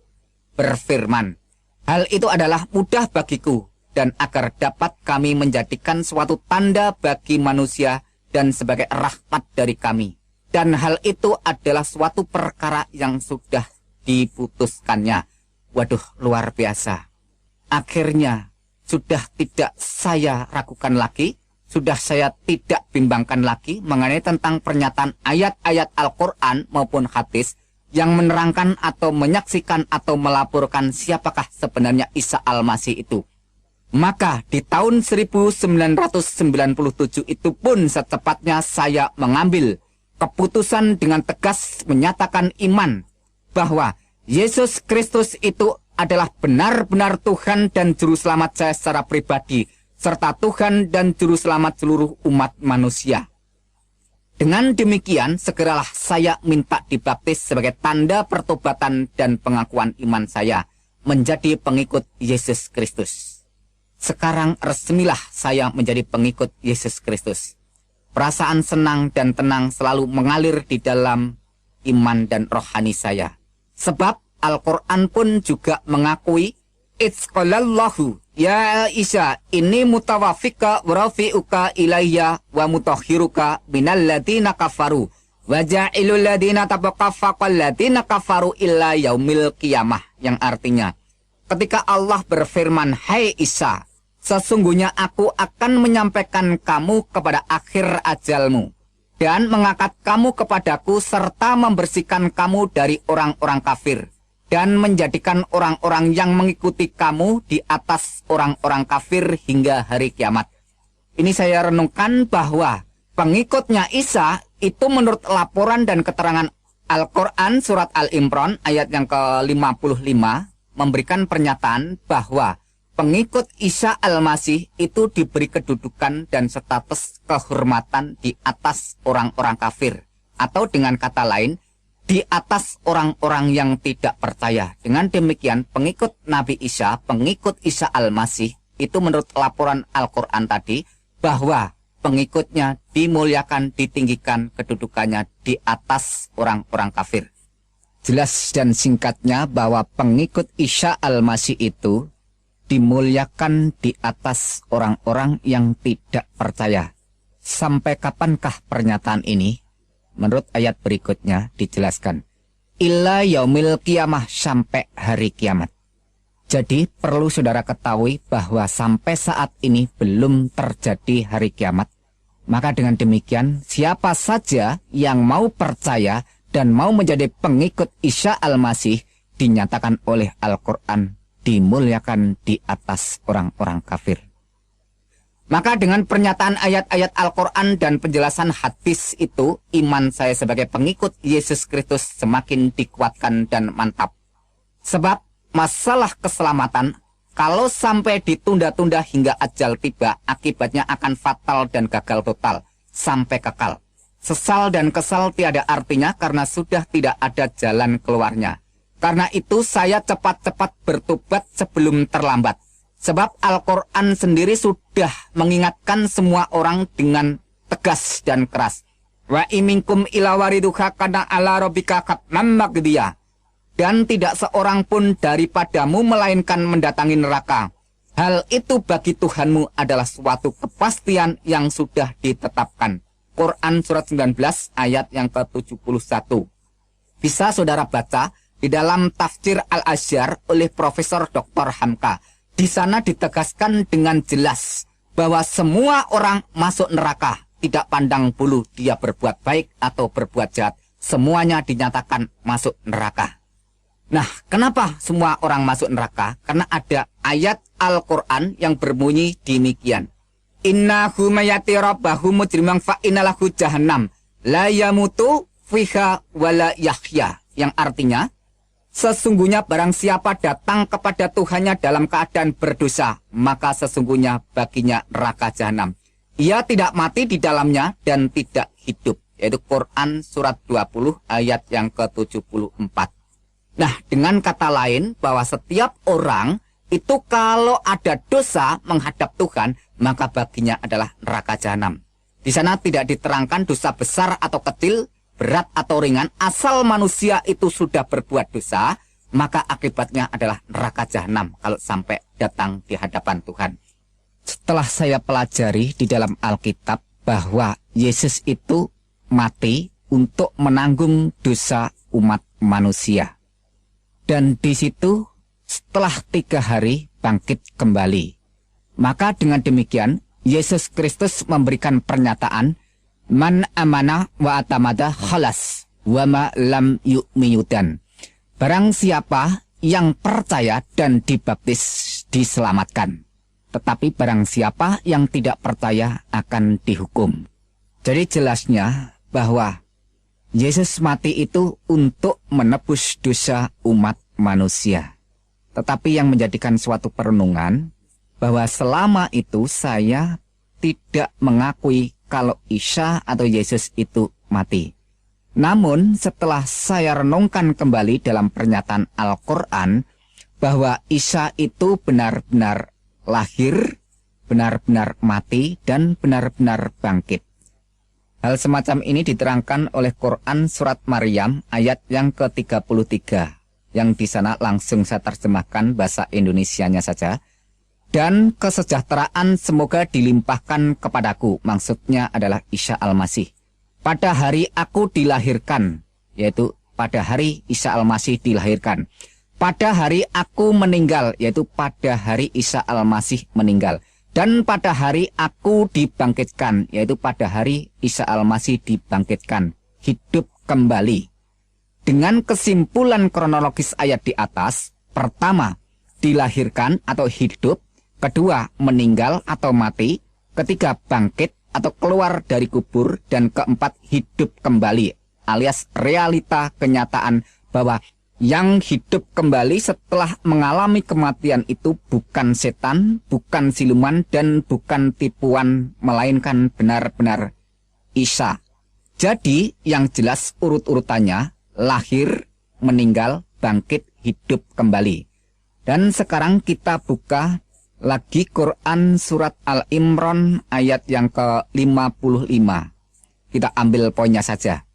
berfirman, hal itu adalah mudah bagiku, dan agar dapat kami menjadikan suatu tanda bagi manusia dan sebagai rahmat dari kami, dan hal itu adalah suatu perkara yang sudah diputuskannya. Waduh, luar biasa. Akhirnya sudah tidak saya ragukan lagi, sudah saya tidak bimbangkan lagi mengenai tentang pernyataan ayat-ayat Al-Quran maupun hadis yang menerangkan atau menyaksikan atau melaporkan siapakah sebenarnya Isa Al-Masih itu. Maka di tahun 1997 itu pun secepatnya saya mengambil keputusan dengan tegas menyatakan iman bahwa Yesus Kristus itu adalah benar-benar Tuhan dan Juru Selamat saya secara pribadi, serta Tuhan dan Juru Selamat seluruh umat manusia. Dengan demikian, segeralah saya minta dibaptis sebagai tanda pertobatan dan pengakuan iman saya menjadi pengikut Yesus Kristus. Sekarang resmilah saya menjadi pengikut Yesus Kristus. Perasaan senang dan tenang selalu mengalir di dalam iman dan rohani saya. Sebab Al-Quran pun juga mengakui, Itzqalallahu ya Isa ini mutawafika warafi'uka ilayya wa mutahhiruka minal ladina kafaru wa ja'ilul ladina tabaqafaqal ladina kafaru illa yaumil qiyamah, yang artinya ketika Allah berfirman, hai Isa, Sesungguhnya aku akan menyampaikan kamu kepada akhir ajalmu dan mengangkat kamu kepadaku serta membersihkan kamu dari orang-orang kafir dan menjadikan orang-orang yang mengikuti kamu di atas orang-orang kafir hingga hari kiamat. Ini saya renungkan bahwa pengikutnya Isa itu menurut laporan dan keterangan Al-Quran surat Al-Imran ayat yang ke-55 memberikan pernyataan bahwa pengikut Isa Al-Masih itu diberi kedudukan dan status kehormatan di atas orang-orang kafir. Atau dengan kata lain, di atas orang-orang yang tidak percaya. Dengan demikian, pengikut Nabi Isa, pengikut Isa Al-Masih, itu menurut laporan Al-Quran tadi, bahwa pengikutnya dimuliakan, ditinggikan kedudukannya di atas orang-orang kafir. Jelas dan singkatnya bahwa pengikut Isa Al-Masih itu dimuliakan di atas orang-orang yang tidak percaya. Sampai kapankah pernyataan ini? Menurut ayat berikutnya dijelaskan, illa yaumil kiamah, sampai hari kiamat. Jadi perlu saudara ketahui bahwa sampai saat ini belum terjadi hari kiamat. Maka dengan demikian, siapa saja yang mau percaya dan mau menjadi pengikut Isa Al-Masih dinyatakan oleh Al-Quran dimuliakan di atas orang-orang kafir. Maka dengan pernyataan ayat-ayat Al-Quran dan penjelasan hadis itu, iman saya sebagai pengikut Yesus Kristus semakin dikuatkan dan mantap. Sebab masalah keselamatan, kalau sampai ditunda-tunda hingga ajal tiba, akibatnya akan fatal dan gagal total, sampai kekal. Sesal dan kesal tiada artinya karena sudah tidak ada jalan keluarnya. Karena itu saya cepat-cepat bertobat sebelum terlambat. Sebab Al-Quran sendiri sudah mengingatkan semua orang dengan tegas dan keras. Wa iminkum ila wariduha kana ala rabbika katman magdiya. Dan tidak seorang pun daripadamu melainkan mendatangi neraka. Hal itu bagi Tuhanmu adalah suatu kepastian yang sudah ditetapkan. Quran surat 19 ayat yang ke-71. Bisa saudara baca di dalam tafsir Al-Azhar oleh Profesor Dr. Hamka. Di sana ditegaskan dengan jelas bahwa semua orang masuk neraka, tidak pandang bulu dia berbuat baik atau berbuat jahat. Semuanya dinyatakan masuk neraka. Nah, kenapa semua orang masuk neraka? Karena ada ayat Al-Quran yang berbunyi demikian. Innahu mayati rabbahu mujrimang fa innalahu jahannam la yamutu fiha wala yahya. Yang artinya, sesungguhnya barang siapa datang kepada Tuhannya dalam keadaan berdosa, maka sesungguhnya baginya neraka jahanam. Ia tidak mati di dalamnya dan tidak hidup. Yaitu Quran surat 20 ayat yang ke-74. Nah, dengan kata lain bahwa setiap orang itu kalau ada dosa menghadap Tuhan, maka baginya adalah neraka jahanam. Di sana tidak diterangkan dosa besar atau kecil, berat atau ringan, asal manusia itu sudah berbuat dosa, maka akibatnya adalah neraka jahanam kalau sampai datang di hadapan Tuhan. Setelah saya pelajari di dalam Alkitab bahwa Yesus itu mati untuk menanggung dosa umat manusia. Dan di situ setelah 3 hari bangkit kembali. Maka dengan demikian Yesus Kristus memberikan pernyataan, man amana wa atamada khalas wa ma lam yu'miyudan. Barang siapa yang percaya dan dibaptis diselamatkan. Tetapi barang siapa yang tidak percaya akan dihukum. Jadi jelasnya bahwa Yesus mati itu untuk menebus dosa umat manusia. Tetapi yang menjadikan suatu perenungan bahwa selama itu saya tidak mengakui kalau Isa atau Yesus itu mati. Namun setelah saya renungkan kembali dalam pernyataan Al-Quran bahwa Isa itu benar-benar lahir, benar-benar mati, dan benar-benar bangkit. Hal semacam ini diterangkan oleh Quran surat Maryam ayat yang ke-33. Yang di sana langsung saya terjemahkan bahasa Indonesianya saja. Dan kesejahteraan semoga dilimpahkan kepadaku. Maksudnya adalah Isa Al-Masih. Pada hari aku dilahirkan, yaitu pada hari Isa Al-Masih dilahirkan. Pada hari aku meninggal, yaitu pada hari Isa Al-Masih meninggal. Dan pada hari aku dibangkitkan, yaitu pada hari Isa Al-Masih dibangkitkan, hidup kembali. Dengan kesimpulan kronologis ayat di atas, pertama, dilahirkan atau hidup, kedua, meninggal atau mati, ketiga, bangkit atau keluar dari kubur, dan keempat, hidup kembali, alias realita kenyataan bahwa yang hidup kembali setelah mengalami kematian itu bukan setan, bukan siluman, dan bukan tipuan, melainkan benar-benar Isa. Jadi yang jelas urut-urutannya, lahir, meninggal, bangkit, hidup kembali. Dan sekarang kita buka lagi Quran surat Al-Imran ayat yang ke-55. Kita ambil poinnya saja.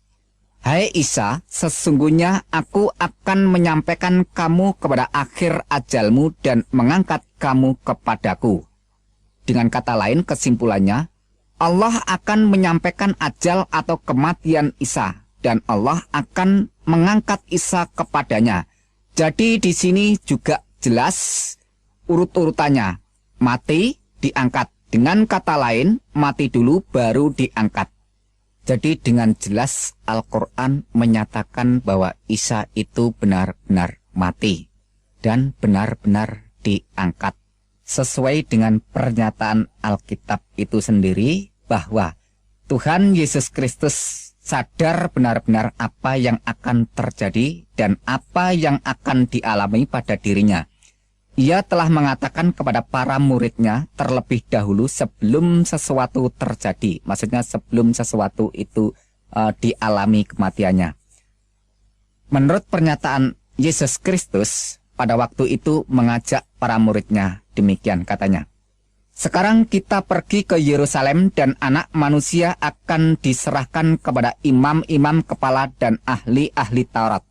Hai Isa, sesungguhnya aku akan menyampaikan kamu kepada akhir ajalmu dan mengangkat kamu kepadaku. Dengan kata lain, kesimpulannya, Allah akan menyampaikan ajal atau kematian Isa, dan Allah akan mengangkat Isa kepadanya. Jadi di sini juga jelas urut-urutannya, mati, diangkat. Dengan kata lain, mati dulu baru diangkat. Jadi dengan jelas Al-Quran menyatakan bahwa Isa itu benar-benar mati dan benar-benar diangkat. Sesuai dengan pernyataan Alkitab itu sendiri bahwa Tuhan Yesus Kristus sadar benar-benar apa yang akan terjadi dan apa yang akan dialami pada dirinya. Ia telah mengatakan kepada para muridnya terlebih dahulu sebelum sesuatu terjadi. Maksudnya sebelum sesuatu itu dialami kematiannya. Menurut pernyataan Yesus Kristus, pada waktu itu mengajak para muridnya, demikian katanya. Sekarang kita pergi ke Yerusalem dan anak manusia akan diserahkan kepada imam-imam kepala dan ahli-ahli Taurat.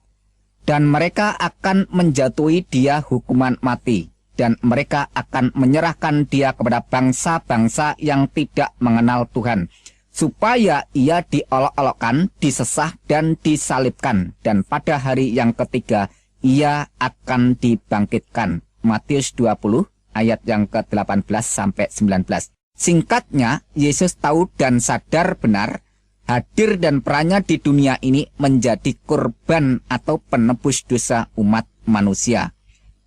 Dan mereka akan menjatuhi dia hukuman mati. Dan mereka akan menyerahkan dia kepada bangsa-bangsa yang tidak mengenal Tuhan. Supaya ia diolok-olokkan, disesah, dan disalibkan. Dan pada hari yang ketiga, ia akan dibangkitkan. Matius 20, ayat yang ke-18 sampai 19. Singkatnya, Yesus tahu dan sadar benar hadir dan perannya di dunia ini menjadi korban atau penebus dosa umat manusia.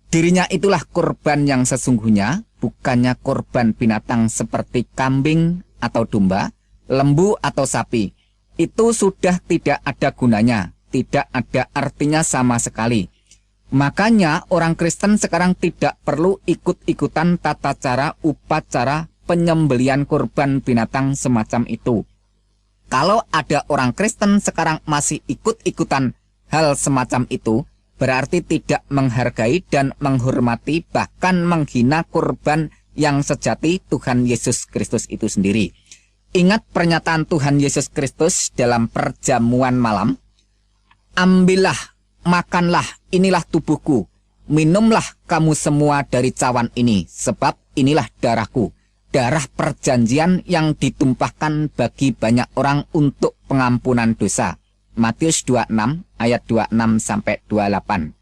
Dirinya itulah korban yang sesungguhnya, bukannya korban binatang seperti kambing atau domba, lembu atau sapi. Itu sudah tidak ada gunanya, tidak ada artinya sama sekali. Makanya orang Kristen sekarang tidak perlu ikut-ikutan tata cara upacara penyembelian korban binatang semacam itu. Kalau ada orang Kristen sekarang masih ikut-ikutan hal semacam itu, berarti tidak menghargai dan menghormati bahkan menghina korban yang sejati Tuhan Yesus Kristus itu sendiri. Ingat pernyataan Tuhan Yesus Kristus dalam perjamuan malam. Ambillah, makanlah, inilah tubuhku. Minumlah kamu semua dari cawan ini, sebab inilah darahku. Darah perjanjian yang ditumpahkan bagi banyak orang untuk pengampunan dosa. Matius 26 ayat 26 sampai 28.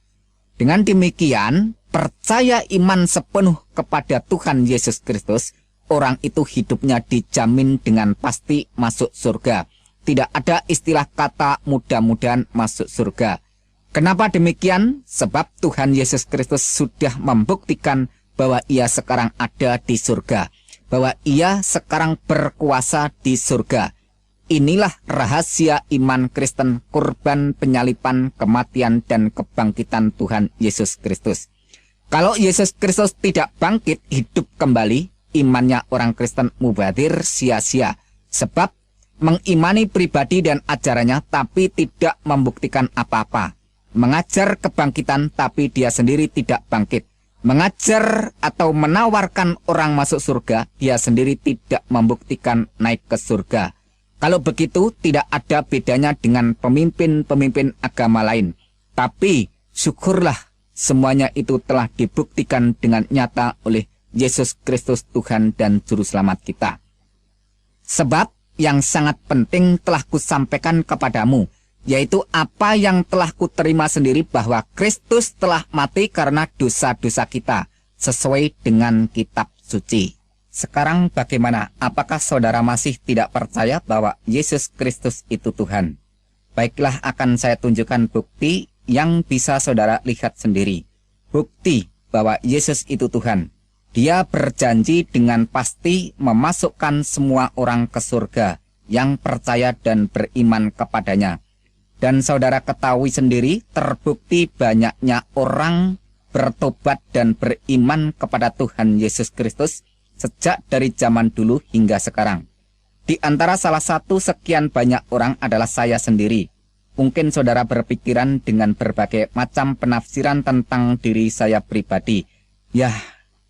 Dengan demikian, percaya iman sepenuh kepada Tuhan Yesus Kristus, orang itu hidupnya dijamin dengan pasti masuk surga. Tidak ada istilah kata mudah-mudahan masuk surga. Kenapa demikian? Sebab Tuhan Yesus Kristus sudah membuktikan bahwa ia sekarang ada di surga. Bahwa ia sekarang berkuasa di surga. Inilah rahasia iman Kristen, kurban penyalipan, kematian, dan kebangkitan Tuhan Yesus Kristus. Kalau Yesus Kristus tidak bangkit hidup kembali, imannya orang Kristen mubazir sia-sia. Sebab mengimani pribadi dan ajarannya tapi tidak membuktikan apa-apa. Mengajar kebangkitan tapi dia sendiri tidak bangkit. Mengajar atau menawarkan orang masuk surga, dia sendiri tidak membuktikan naik ke surga. Kalau begitu, tidak ada bedanya dengan pemimpin-pemimpin agama lain. Tapi, syukurlah semuanya itu telah dibuktikan dengan nyata oleh Yesus Kristus Tuhan dan Juru Selamat kita. Sebab, yang sangat penting telah kusampaikan kepadamu, yaitu apa yang telah kuterima sendiri bahwa Kristus telah mati karena dosa-dosa kita, sesuai dengan kitab suci. Sekarang bagaimana? Apakah saudara masih tidak percaya bahwa Yesus Kristus itu Tuhan? Baiklah, akan saya tunjukkan bukti yang bisa saudara lihat sendiri. Bukti bahwa Yesus itu Tuhan. Dia berjanji dengan pasti memasukkan semua orang ke surga yang percaya dan beriman kepadanya. Dan saudara ketahui sendiri, terbukti banyaknya orang bertobat dan beriman kepada Tuhan Yesus Kristus sejak dari zaman dulu hingga sekarang. Di antara salah satu sekian banyak orang adalah saya sendiri. Mungkin saudara berpikiran dengan berbagai macam penafsiran tentang diri saya pribadi. Ya,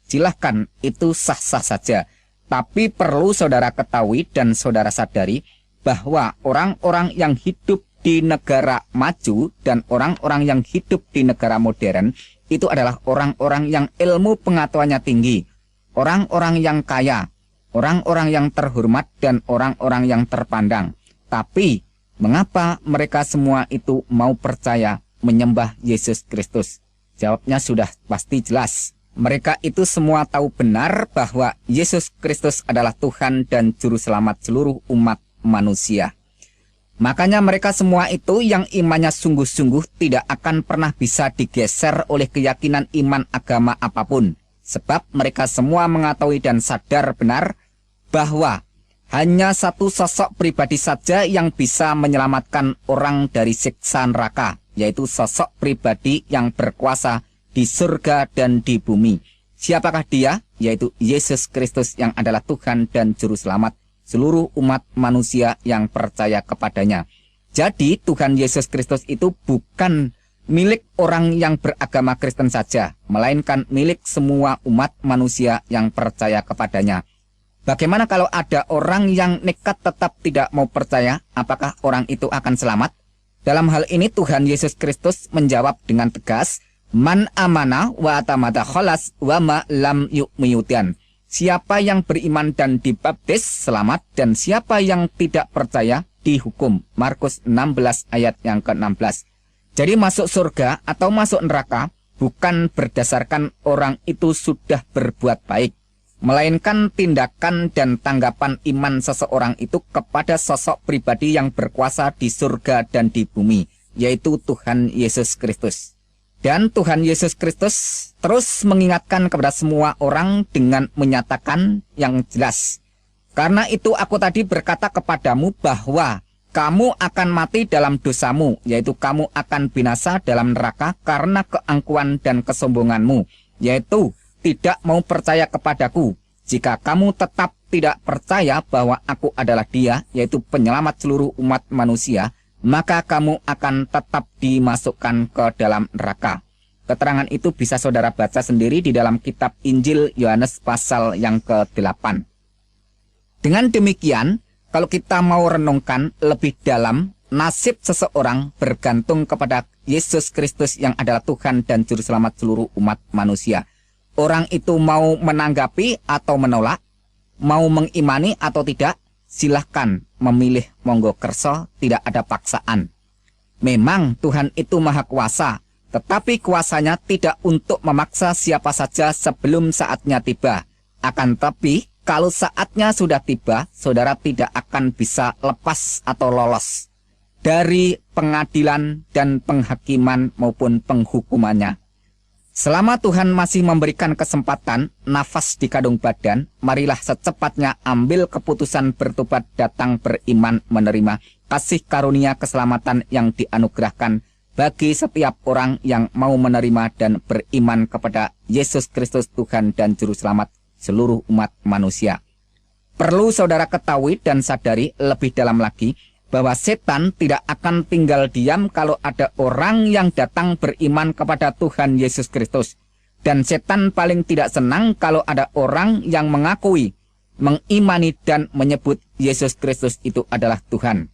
silahkan, itu sah-sah saja. Tapi perlu saudara ketahui dan saudara sadari bahwa orang-orang yang hidup di negara maju dan orang-orang yang hidup di negara modern itu adalah orang-orang yang ilmu pengetahuannya tinggi, orang-orang yang kaya, orang-orang yang terhormat, dan orang-orang yang terpandang. Tapi mengapa mereka semua itu mau percaya menyembah Yesus Kristus? Jawabnya sudah pasti jelas. Mereka itu semua tahu benar bahwa Yesus Kristus adalah Tuhan dan Juru Selamat seluruh umat manusia. Makanya mereka semua itu yang imannya sungguh-sungguh tidak akan pernah bisa digeser oleh keyakinan iman agama apapun. Sebab mereka semua mengetahui dan sadar benar bahwa hanya satu sosok pribadi saja yang bisa menyelamatkan orang dari siksa neraka, yaitu sosok pribadi yang berkuasa di surga dan di bumi. Siapakah dia? Yaitu Yesus Kristus yang adalah Tuhan dan Juru Selamat seluruh umat manusia yang percaya kepadanya. Jadi Tuhan Yesus Kristus itu bukan milik orang yang beragama Kristen saja, melainkan milik semua umat manusia yang percaya kepadanya. Bagaimana kalau ada orang yang nekat tetap tidak mau percaya? Apakah orang itu akan selamat? Dalam hal ini Tuhan Yesus Kristus menjawab dengan tegas, Man amana wa atamada kholas wa ma lam yu'miyudan. Siapa yang beriman dan dibaptis selamat, dan siapa yang tidak percaya dihukum. Markus 16 ayat yang ke-16. Jadi masuk surga atau masuk neraka bukan berdasarkan orang itu sudah berbuat baik, melainkan tindakan dan tanggapan iman seseorang itu kepada sosok pribadi yang berkuasa di surga dan di bumi, yaitu Tuhan Yesus Kristus. Dan Tuhan Yesus Kristus terus mengingatkan kepada semua orang dengan menyatakan yang jelas. Karena itu aku tadi berkata kepadamu bahwa kamu akan mati dalam dosamu, yaitu kamu akan binasa dalam neraka karena keangkuhan dan kesombonganmu, yaitu tidak mau percaya kepadaku. Jika kamu tetap tidak percaya bahwa aku adalah Dia, yaitu penyelamat seluruh umat manusia, maka kamu akan tetap dimasukkan ke dalam neraka. Keterangan itu bisa saudara baca sendiri di dalam kitab Injil Yohanes pasal yang ke-8. Dengan demikian, kalau kita mau renungkan lebih dalam, nasib seseorang bergantung kepada Yesus Kristus yang adalah Tuhan dan Juru Selamat seluruh umat manusia. Orang itu mau menanggapi atau menolak, mau mengimani atau tidak, silahkan memilih, monggo kerso, tidak ada paksaan. Memang Tuhan itu maha kuasa, tetapi kuasanya tidak untuk memaksa siapa saja sebelum saatnya tiba. Akan tetapi, kalau saatnya sudah tiba, saudara tidak akan bisa lepas atau lolos dari pengadilan dan penghakiman maupun penghukumannya. Selama Tuhan masih memberikan kesempatan, nafas di kandung badan, marilah secepatnya ambil keputusan bertobat, datang beriman, menerima kasih karunia keselamatan yang dianugerahkan bagi setiap orang yang mau menerima dan beriman kepada Yesus Kristus Tuhan dan Juru Selamat seluruh umat manusia. Perlu saudara ketahui dan sadari lebih dalam lagi bahwa setan tidak akan tinggal diam kalau ada orang yang datang beriman kepada Tuhan Yesus Kristus. Dan setan paling tidak senang kalau ada orang yang mengakui, mengimani dan menyebut Yesus Kristus itu adalah Tuhan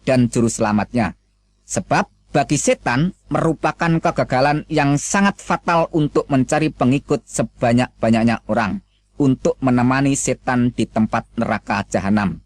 dan Juru Selamatnya. Sebab bagi setan merupakan kegagalan yang sangat fatal untuk mencari pengikut sebanyak-banyaknya orang untuk menemani setan di tempat neraka jahanam.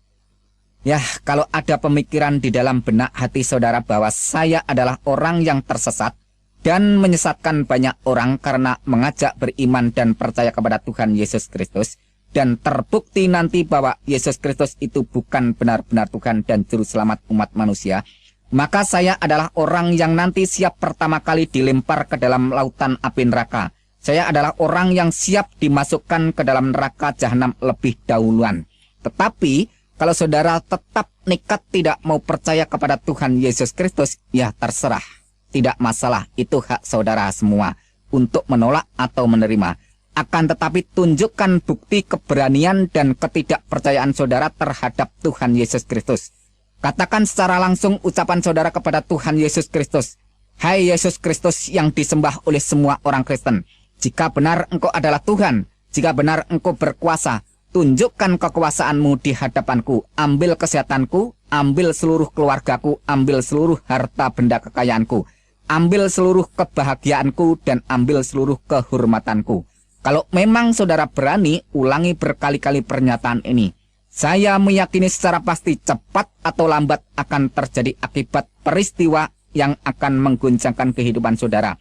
Ya, kalau ada pemikiran di dalam benak hati saudara bahwa saya adalah orang yang tersesat dan menyesatkan banyak orang karena mengajak beriman dan percaya kepada Tuhan Yesus Kristus, dan terbukti nanti bahwa Yesus Kristus itu bukan benar-benar Tuhan dan Juru Selamat umat manusia, maka saya adalah orang yang nanti siap pertama kali dilempar ke dalam lautan api neraka. Saya adalah orang yang siap dimasukkan ke dalam neraka jahanam lebih dahuluan. Tetapi kalau saudara tetap nekat tidak mau percaya kepada Tuhan Yesus Kristus, ya terserah. Tidak masalah, itu hak saudara semua untuk menolak atau menerima. Akan tetapi tunjukkan bukti keberanian dan ketidakpercayaan saudara terhadap Tuhan Yesus Kristus. Katakan secara langsung ucapan saudara kepada Tuhan Yesus Kristus. Hai Yesus Kristus yang disembah oleh semua orang Kristen. Jika benar Engkau adalah Tuhan, jika benar Engkau berkuasa, tunjukkan kekuasaanmu di hadapanku. Ambil kesehatanku, ambil seluruh keluargaku, ambil seluruh harta benda kekayaanku. Ambil seluruh kebahagiaanku dan ambil seluruh kehormatanku. Kalau memang saudara berani, ulangi berkali-kali pernyataan ini. Saya meyakini secara pasti cepat atau lambat akan terjadi akibat peristiwa yang akan mengguncangkan kehidupan saudara.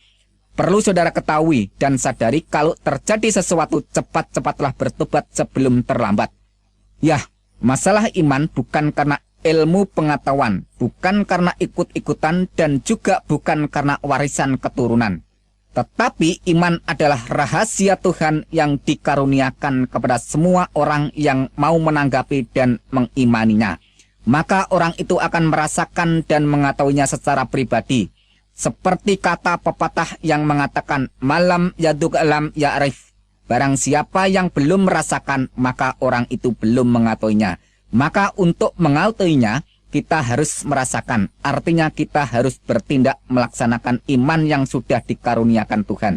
Perlu saudara ketahui dan sadari kalau terjadi sesuatu, cepat-cepatlah bertobat sebelum terlambat. Ya, masalah iman bukan karena ilmu pengetahuan, bukan karena ikut-ikutan, dan juga bukan karena warisan keturunan. Tetapi iman adalah rahasia Tuhan yang dikaruniakan kepada semua orang yang mau menanggapi dan mengimaninya. Maka orang itu akan merasakan dan mengetahuinya secara pribadi. Seperti kata pepatah yang mengatakan, malam yaduk alam ya'rif. Barang siapa yang belum merasakan, maka orang itu belum mengetahuinya. Maka untuk mengetahuinya, kita harus merasakan. Artinya kita harus bertindak melaksanakan iman yang sudah dikaruniakan Tuhan.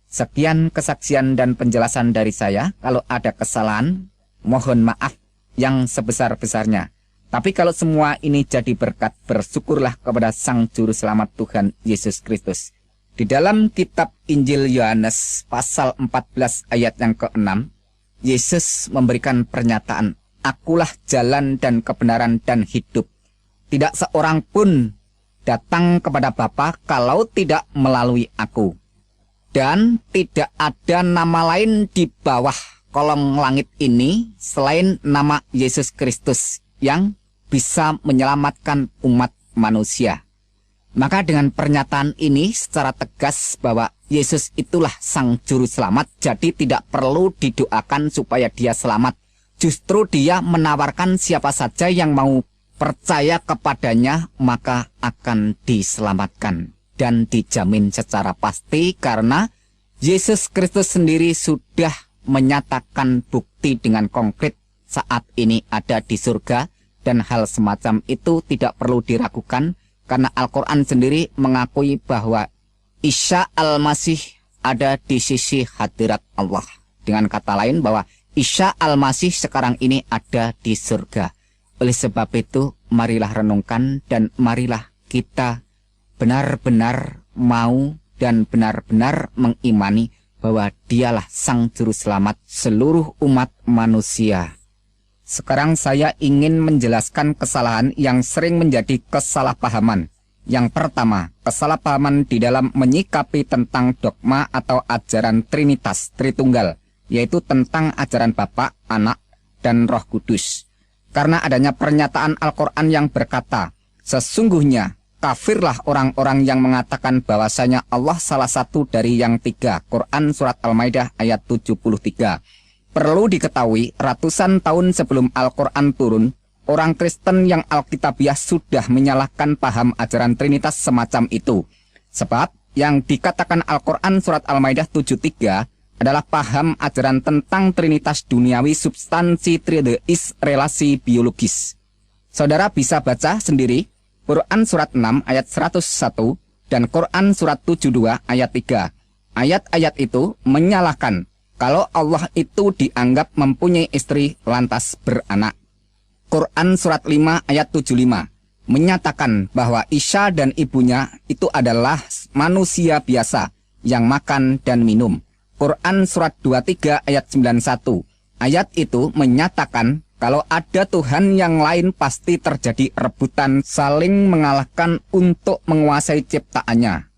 Sekian kesaksian dan penjelasan dari saya. Kalau ada kesalahan, mohon maaf yang sebesar-besarnya. Tapi kalau semua ini jadi berkat, bersyukurlah kepada Sang Juru Selamat Tuhan Yesus Kristus. Di dalam kitab Injil Yohanes pasal 14 ayat yang ke-6, Yesus memberikan pernyataan, Akulah jalan dan kebenaran dan hidup. Tidak seorang pun datang kepada Bapa kalau tidak melalui aku. Dan tidak ada nama lain di bawah kolong langit ini selain nama Yesus Kristus yang bisa menyelamatkan umat manusia. Maka dengan pernyataan ini secara tegas bahwa Yesus itulah Sang Juru Selamat, jadi tidak perlu didoakan supaya dia selamat. Justru dia menawarkan siapa saja yang mau percaya kepadanya maka akan diselamatkan. Dan dijamin secara pasti karena Yesus Kristus sendiri sudah menyatakan bukti dengan konkret saat ini ada di surga. Dan hal semacam itu tidak perlu diragukan karena Al-Quran sendiri mengakui bahwa Isa Al-Masih ada di sisi hadirat Allah. Dengan kata lain bahwa Isa Al-Masih sekarang ini ada di surga. Oleh sebab itu, marilah renungkan dan marilah kita benar-benar mau dan benar-benar mengimani bahwa dialah Sang Juru Selamat seluruh umat manusia. Sekarang saya ingin menjelaskan kesalahan yang sering menjadi kesalahpahaman. Yang pertama, kesalahpahaman di dalam menyikapi tentang dogma atau ajaran Trinitas Tritunggal, yaitu tentang ajaran Bapa, Anak, dan Roh Kudus. Karena adanya pernyataan Al-Quran yang berkata, sesungguhnya kafirlah orang-orang yang mengatakan bahwasanya Allah salah satu dari yang tiga. Quran Surat Al-Maidah ayat 73. Perlu diketahui, ratusan tahun sebelum Al-Quran turun, orang Kristen yang Alkitabiah sudah menyalahkan paham ajaran Trinitas semacam itu. Sebab yang dikatakan Al-Quran Surat Al-Maidah 73 adalah paham ajaran tentang Trinitas duniawi substansi trideis relasi biologis. Saudara bisa baca sendiri Quran Surat 6 ayat 101 dan Quran Surat 72 ayat 3. Ayat-ayat itu menyalahkan kalau Allah itu dianggap mempunyai istri lantas beranak. Quran Surat 5 ayat 75 menyatakan bahwa Isa dan ibunya itu adalah manusia biasa yang makan dan minum. Quran Surat 23 ayat 91. Ayat itu menyatakan kalau ada Tuhan yang lain pasti terjadi rebutan saling mengalahkan untuk menguasai ciptaannya.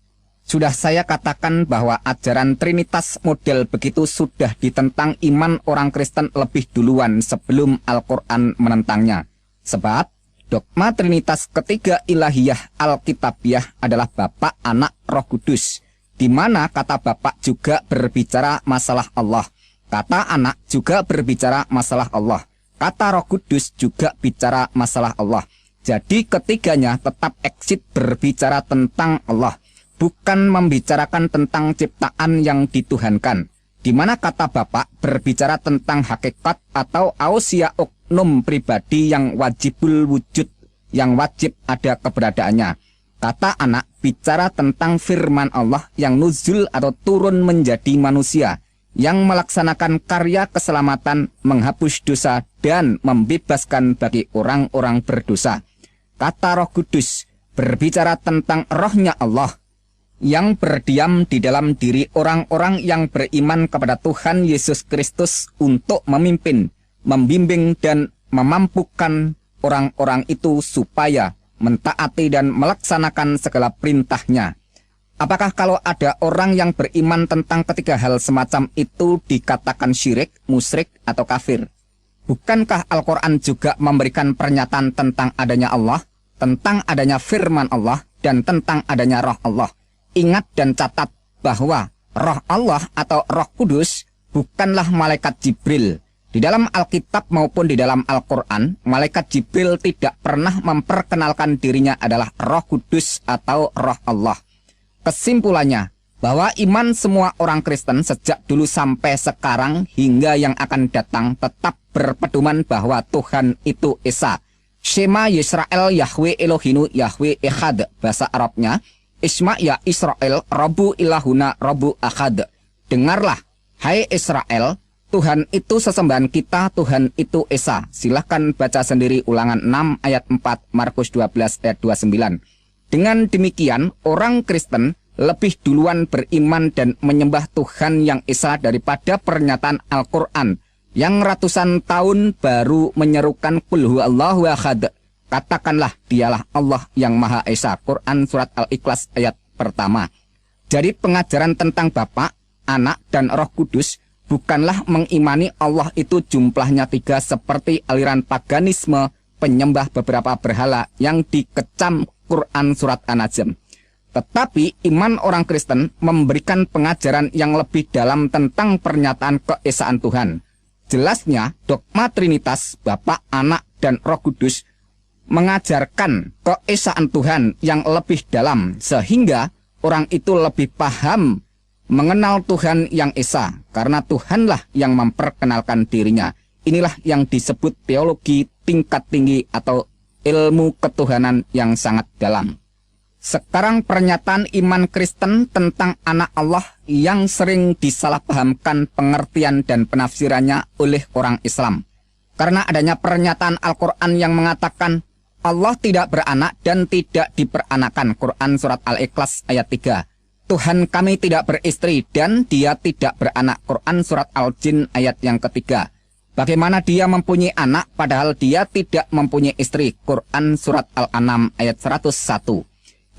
Sudah saya katakan bahwa ajaran Trinitas model begitu sudah ditentang iman orang Kristen lebih duluan sebelum Al-Quran menentangnya. Sebab dogma Trinitas ketiga ilahiyah Alkitabiah adalah Bapa, Anak, Roh Kudus, di mana kata Bapa juga berbicara masalah Allah, kata Anak juga berbicara masalah Allah, kata Roh Kudus juga bicara masalah Allah. Jadi ketiganya tetap eksit berbicara tentang Allah, bukan membicarakan tentang ciptaan yang dituhankan, di mana kata Bapa berbicara tentang hakikat atau ausia oknum pribadi yang wajibul wujud, yang wajib ada keberadaannya. Kata Anak bicara tentang firman Allah yang nuzul atau turun menjadi manusia, yang melaksanakan karya keselamatan, menghapus dosa, dan membebaskan bagi orang-orang berdosa. Kata Roh Kudus berbicara tentang rohnya Allah, yang berdiam di dalam diri orang-orang yang beriman kepada Tuhan Yesus Kristus untuk memimpin, membimbing, dan memampukan orang-orang itu supaya mentaati dan melaksanakan segala perintahnya. Apakah kalau ada orang yang beriman tentang ketiga hal semacam itu dikatakan syirik, musyrik, atau kafir? Bukankah Al-Quran juga memberikan pernyataan tentang adanya Allah, tentang adanya firman Allah, dan tentang adanya roh Allah? Ingat dan catat bahwa roh Allah atau Roh Kudus bukanlah malaikat Jibril. Di dalam Alkitab maupun di dalam Al-Quran, malaikat Jibril tidak pernah memperkenalkan dirinya adalah Roh Kudus atau roh Allah. Kesimpulannya, bahwa iman semua orang Kristen sejak dulu sampai sekarang hingga yang akan datang tetap berpedoman bahwa Tuhan itu Esa. Shema Yisrael Yahweh Elohinu Yahweh Echad, bahasa Arabnya Isma ya Israel, Rabbu ilahuna Rabbu Ahad. Dengarlah, hai Israel, Tuhan itu sesembahan kita, Tuhan itu Esa. Silahkan baca sendiri Ulangan 6 ayat 4, Markus 12 ayat 29. Dengan demikian, orang Kristen lebih duluan beriman dan menyembah Tuhan yang Esa daripada pernyataan Al-Quran yang ratusan tahun baru menyerukan Qul huwallahu ahad. Katakanlah dialah Allah yang Maha Esa. Quran Surat Al-Ikhlas ayat pertama. Jadi pengajaran tentang Bapa, Anak, dan Roh Kudus bukanlah mengimani Allah itu jumlahnya 3 seperti aliran paganisme penyembah beberapa berhala yang dikecam Quran Surat An-Najm. Tetapi iman orang Kristen memberikan pengajaran yang lebih dalam tentang pernyataan keesaan Tuhan. Jelasnya dogma Trinitas, Bapa, Anak, dan Roh Kudus mengajarkan keesaan Tuhan yang lebih dalam, sehingga orang itu lebih paham mengenal Tuhan yang Esa, karena Tuhanlah yang memperkenalkan dirinya. Inilah yang disebut teologi tingkat tinggi atau ilmu ketuhanan yang sangat dalam. Sekarang pernyataan iman Kristen tentang anak Allah yang sering disalahpahamkan pengertian dan penafsirannya oleh orang Islam. Karena adanya pernyataan Al-Quran yang mengatakan Allah tidak beranak dan tidak diperanakan. Quran Surat Al-Ikhlas ayat 3. Tuhan kami tidak beristri dan dia tidak beranak. Quran Surat Al-Jin ayat yang ketiga. Bagaimana dia mempunyai anak padahal dia tidak mempunyai istri. Quran Surat Al-An'am ayat 101.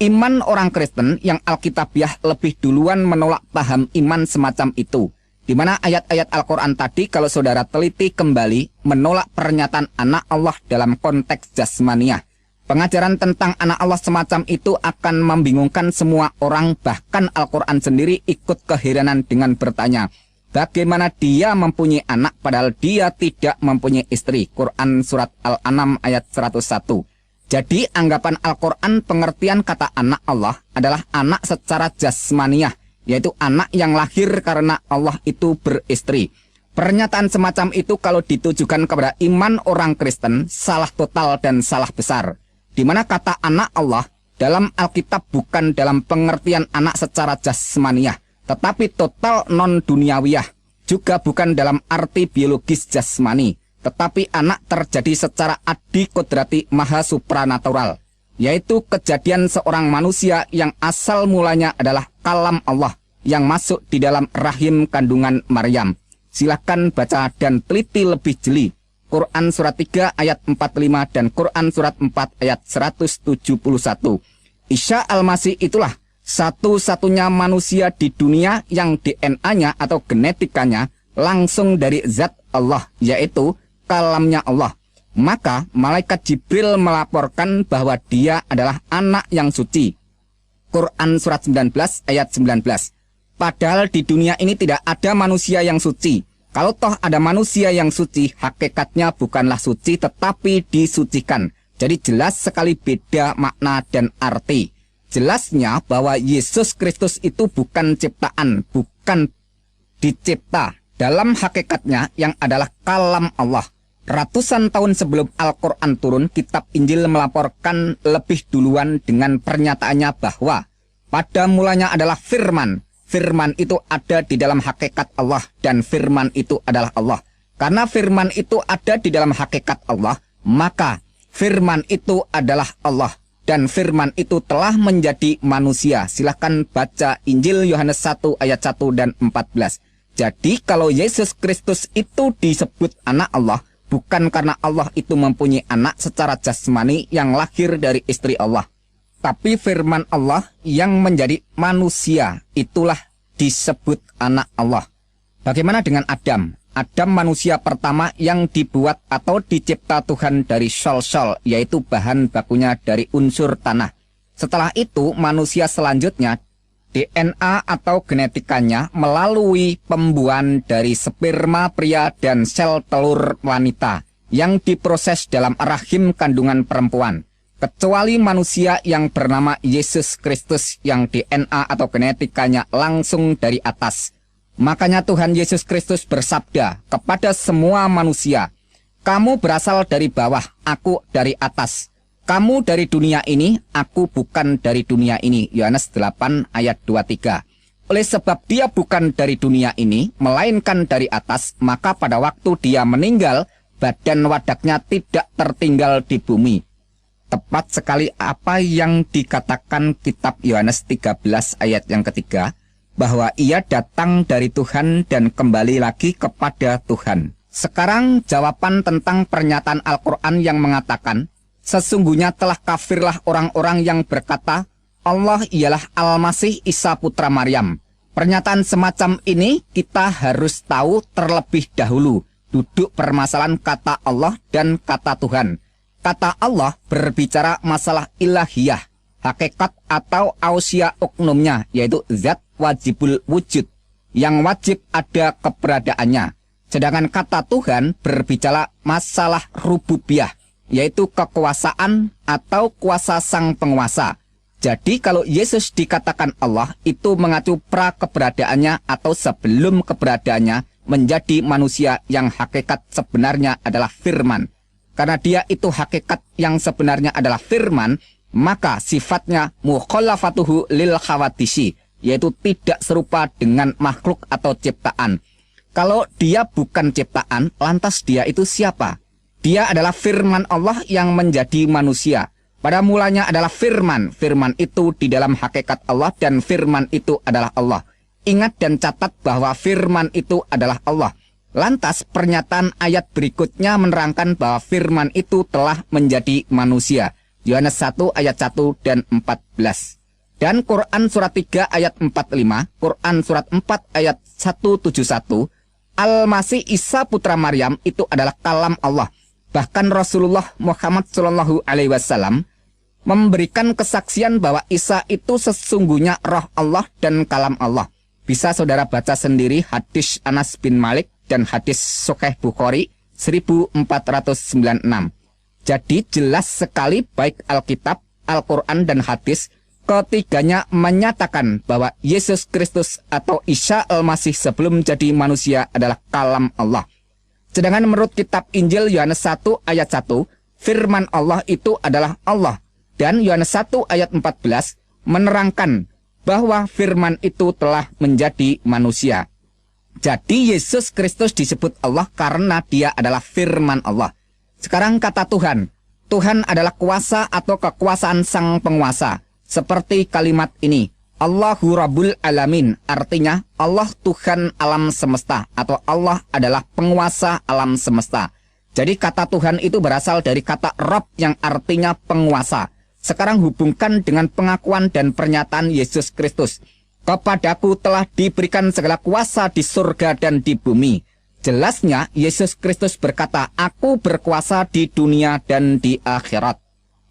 Iman orang Kristen yang Alkitabiah lebih duluan menolak paham iman semacam itu. Di mana ayat-ayat Al-Quran tadi kalau saudara teliti kembali menolak pernyataan anak Allah dalam konteks jasmaniah. Pengajaran tentang anak Allah semacam itu akan membingungkan semua orang, bahkan Al-Quran sendiri ikut keheranan dengan bertanya, bagaimana dia mempunyai anak padahal dia tidak mempunyai istri. Quran Surat Al-An'am ayat 101. Jadi anggapan Al-Quran pengertian kata anak Allah adalah anak secara jasmaniah, yaitu anak yang lahir karena Allah itu beristri. Pernyataan semacam itu kalau ditujukan kepada iman orang Kristen salah total dan salah besar. Di mana kata anak Allah dalam Alkitab bukan dalam pengertian anak secara jasmaniah, tetapi total non-duniawiyah. Juga bukan dalam arti biologis jasmani, tetapi anak terjadi secara adi kodrati maha supranatural, yaitu kejadian seorang manusia yang asal mulanya adalah kalam Allah yang masuk di dalam rahim kandungan Maryam. Silahkan baca dan teliti lebih jeli Quran Surat 3 ayat 45 dan Quran Surat 4 ayat 171. Isa Al-Masih itulah Satu-satunya manusia di dunia yang DNA-nya atau genetikanya langsung dari zat Allah, yaitu kalamnya Allah. Maka malaikat Jibril melaporkan bahwa dia adalah anak yang suci. Quran surat 19 ayat 19. Padahal di dunia ini tidak ada manusia yang suci. Kalau toh ada manusia yang suci, hakikatnya bukanlah suci tetapi disucikan. Jadi jelas sekali beda makna dan arti. Jelasnya bahwa Yesus Kristus itu bukan ciptaan, bukan dicipta. Dalam hakikatnya yang adalah kalam Allah. Ratusan tahun sebelum Al-Quran turun, kitab Injil melaporkan lebih duluan dengan pernyataannya bahwa pada mulanya adalah firman. Firman itu ada di dalam hakikat Allah dan firman itu adalah Allah. Karena firman itu ada di dalam hakikat Allah, maka firman itu adalah Allah. Dan firman itu telah menjadi manusia. Silahkan baca Injil Yohanes 1 ayat 1 dan 14. Jadi kalau Yesus Kristus itu disebut anak Allah, bukan karena Allah itu mempunyai anak secara jasmani yang lahir dari istri Allah. Tapi firman Allah yang menjadi manusia, itulah disebut anak Allah. Bagaimana dengan Adam? Adam manusia pertama yang dibuat atau dicipta Tuhan dari sol-sol, yaitu bahan bakunya dari unsur tanah. Setelah itu manusia selanjutnya, DNA atau genetikanya melalui pembuahan dari sperma pria dan sel telur wanita yang diproses dalam rahim kandungan perempuan. Kecuali manusia yang bernama Yesus Kristus yang DNA atau genetikanya langsung dari atas. Makanya Tuhan Yesus Kristus bersabda kepada semua manusia, "Kamu berasal dari bawah, aku dari atas. Kamu dari dunia ini, aku bukan dari dunia ini." Yohanes 8 ayat 23. Oleh sebab dia bukan dari dunia ini, melainkan dari atas, maka pada waktu dia meninggal, badan wadaknya tidak tertinggal di bumi. Tepat sekali apa yang dikatakan kitab Yohanes 13 ayat yang ketiga, bahwa ia datang dari Tuhan dan kembali lagi kepada Tuhan. Sekarang jawaban tentang pernyataan Al-Quran yang mengatakan, sesungguhnya telah kafirlah orang-orang yang berkata, Allah ialah Al-Masih Isa putra Maryam. Pernyataan semacam ini kita harus tahu terlebih dahulu duduk permasalahan kata Allah dan kata Tuhan. Kata Allah berbicara masalah ilahiyah, hakikat atau ausia oknumnya, yaitu zat wajibul wujud, yang wajib ada keberadaannya. Sedangkan kata Tuhan berbicara masalah rububiyah, yaitu kekuasaan atau kuasa sang penguasa. Jadi kalau Yesus dikatakan Allah, itu mengacu pra keberadaannya atau sebelum keberadaannya menjadi manusia yang hakikat sebenarnya adalah firman. Karena dia itu hakikat yang sebenarnya adalah firman, maka sifatnya mukhallafatuhu lil khawadisi, yaitu tidak serupa dengan makhluk atau ciptaan. Kalau dia bukan ciptaan, lantas dia itu siapa? Dia adalah firman Allah yang menjadi manusia. Pada mulanya adalah firman. Firman itu di dalam hakikat Allah dan firman itu adalah Allah. Ingat dan catat bahwa firman itu adalah Allah. Lantas pernyataan ayat berikutnya menerangkan bahwa firman itu telah menjadi manusia. Yohanes 1 ayat 1 dan 14. Dan Quran surat 3 ayat 45, Quran surat 4 ayat 171, Al-Masih Isa putra Maryam itu adalah kalam Allah. Bahkan Rasulullah Muhammad SAW memberikan kesaksian bahwa Isa itu sesungguhnya roh Allah dan kalam Allah. Bisa saudara baca sendiri hadis Anas bin Malik dan hadis Sahih Bukhari 1496. Jadi jelas sekali baik Alkitab, Al-Quran dan hadis, ketiganya menyatakan bahwa Yesus Kristus atau Isa Al-Masih sebelum jadi manusia adalah kalam Allah. Sedangkan menurut kitab Injil Yohanes 1 ayat 1, firman Allah itu adalah Allah. Dan Yohanes 1 ayat 14 menerangkan bahwa firman itu telah menjadi manusia. Jadi Yesus Kristus disebut Allah karena dia adalah firman Allah. Sekarang kata Tuhan. Tuhan adalah kuasa atau kekuasaan sang penguasa. Seperti kalimat ini, Allahu Rabbul Alamin, artinya Allah Tuhan alam semesta atau Allah adalah penguasa alam semesta. Jadi kata Tuhan itu berasal dari kata Rabb yang artinya penguasa. Sekarang hubungkan dengan pengakuan dan pernyataan Yesus Kristus. Kepadaku telah diberikan segala kuasa di surga dan di bumi. Jelasnya Yesus Kristus berkata, aku berkuasa di dunia dan di akhirat.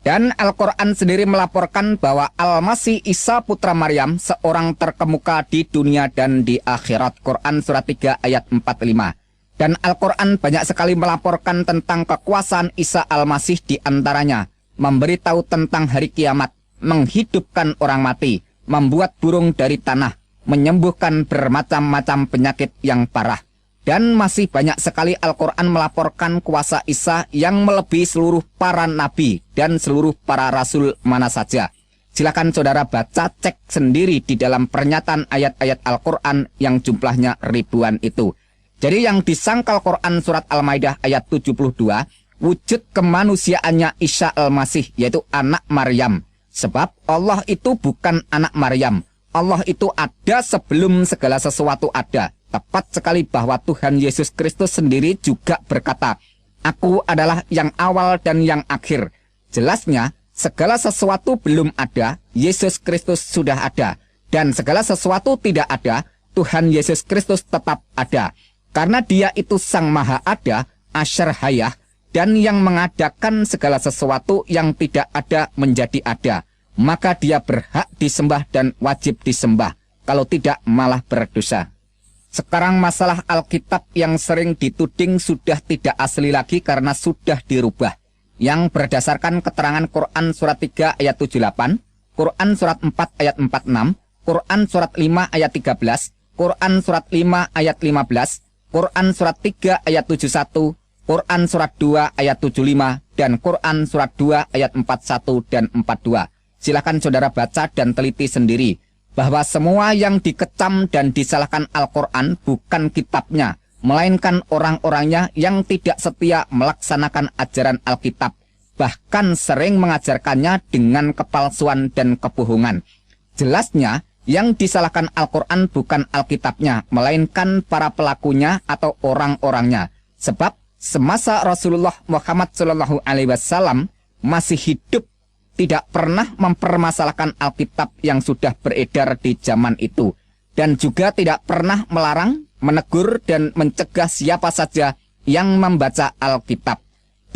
Dan Al-Quran sendiri melaporkan bahwa Al-Masih Isa putra Maryam seorang terkemuka di dunia dan di akhirat. Quran surat 3 ayat 45. Dan Al-Quran banyak sekali melaporkan tentang kekuasaan Isa Al-Masih, di antaranya memberitahu tentang hari kiamat, menghidupkan orang mati, membuat burung dari tanah, menyembuhkan bermacam-macam penyakit yang parah. Dan masih banyak sekali Al-Quran melaporkan kuasa Isa yang melebihi seluruh para nabi dan seluruh para rasul mana saja. Silakan saudara baca, cek sendiri di dalam pernyataan ayat-ayat Al-Quran yang jumlahnya ribuan itu. Jadi yang disangkal Quran surat Al-Maidah ayat 72, wujud kemanusiaannya Isa Al-Masih, yaitu anak Maryam. Sebab Allah itu bukan anak Maryam. Allah itu ada sebelum segala sesuatu ada. Tepat sekali bahwa Tuhan Yesus Kristus sendiri juga berkata, aku adalah yang awal dan yang akhir. Jelasnya, segala sesuatu belum ada, Yesus Kristus sudah ada. Dan segala sesuatu tidak ada, Tuhan Yesus Kristus tetap ada. Karena dia itu Sang Maha Ada, Asyar Hayah, dan yang mengadakan segala sesuatu yang tidak ada menjadi ada. Maka dia berhak disembah dan wajib disembah. Kalau tidak malah berdosa. Sekarang masalah Alkitab yang sering dituding sudah tidak asli lagi karena sudah dirubah. Yang berdasarkan keterangan Quran surat 3 ayat 78, Quran surat 4 ayat 46, Quran surat 5 ayat 13, Quran surat 5 ayat 15, Quran surat 3 ayat 71, Quran surat 2 ayat 75, dan Quran surat 2 ayat 41 dan 42. Silakan saudara baca dan teliti sendiri bahwa semua yang dikecam dan disalahkan Al-Quran bukan kitabnya, melainkan orang-orangnya yang tidak setia melaksanakan ajaran Alkitab, bahkan sering mengajarkannya dengan kepalsuan dan kebohongan. Jelasnya, yang disalahkan Al-Quran bukan Alkitabnya, melainkan para pelakunya atau orang-orangnya. Sebab semasa Rasulullah Muhammad SAW masih hidup, tidak pernah mempermasalahkan Alkitab yang sudah beredar di zaman itu. Dan juga tidak pernah melarang, menegur, dan mencegah siapa saja yang membaca Alkitab.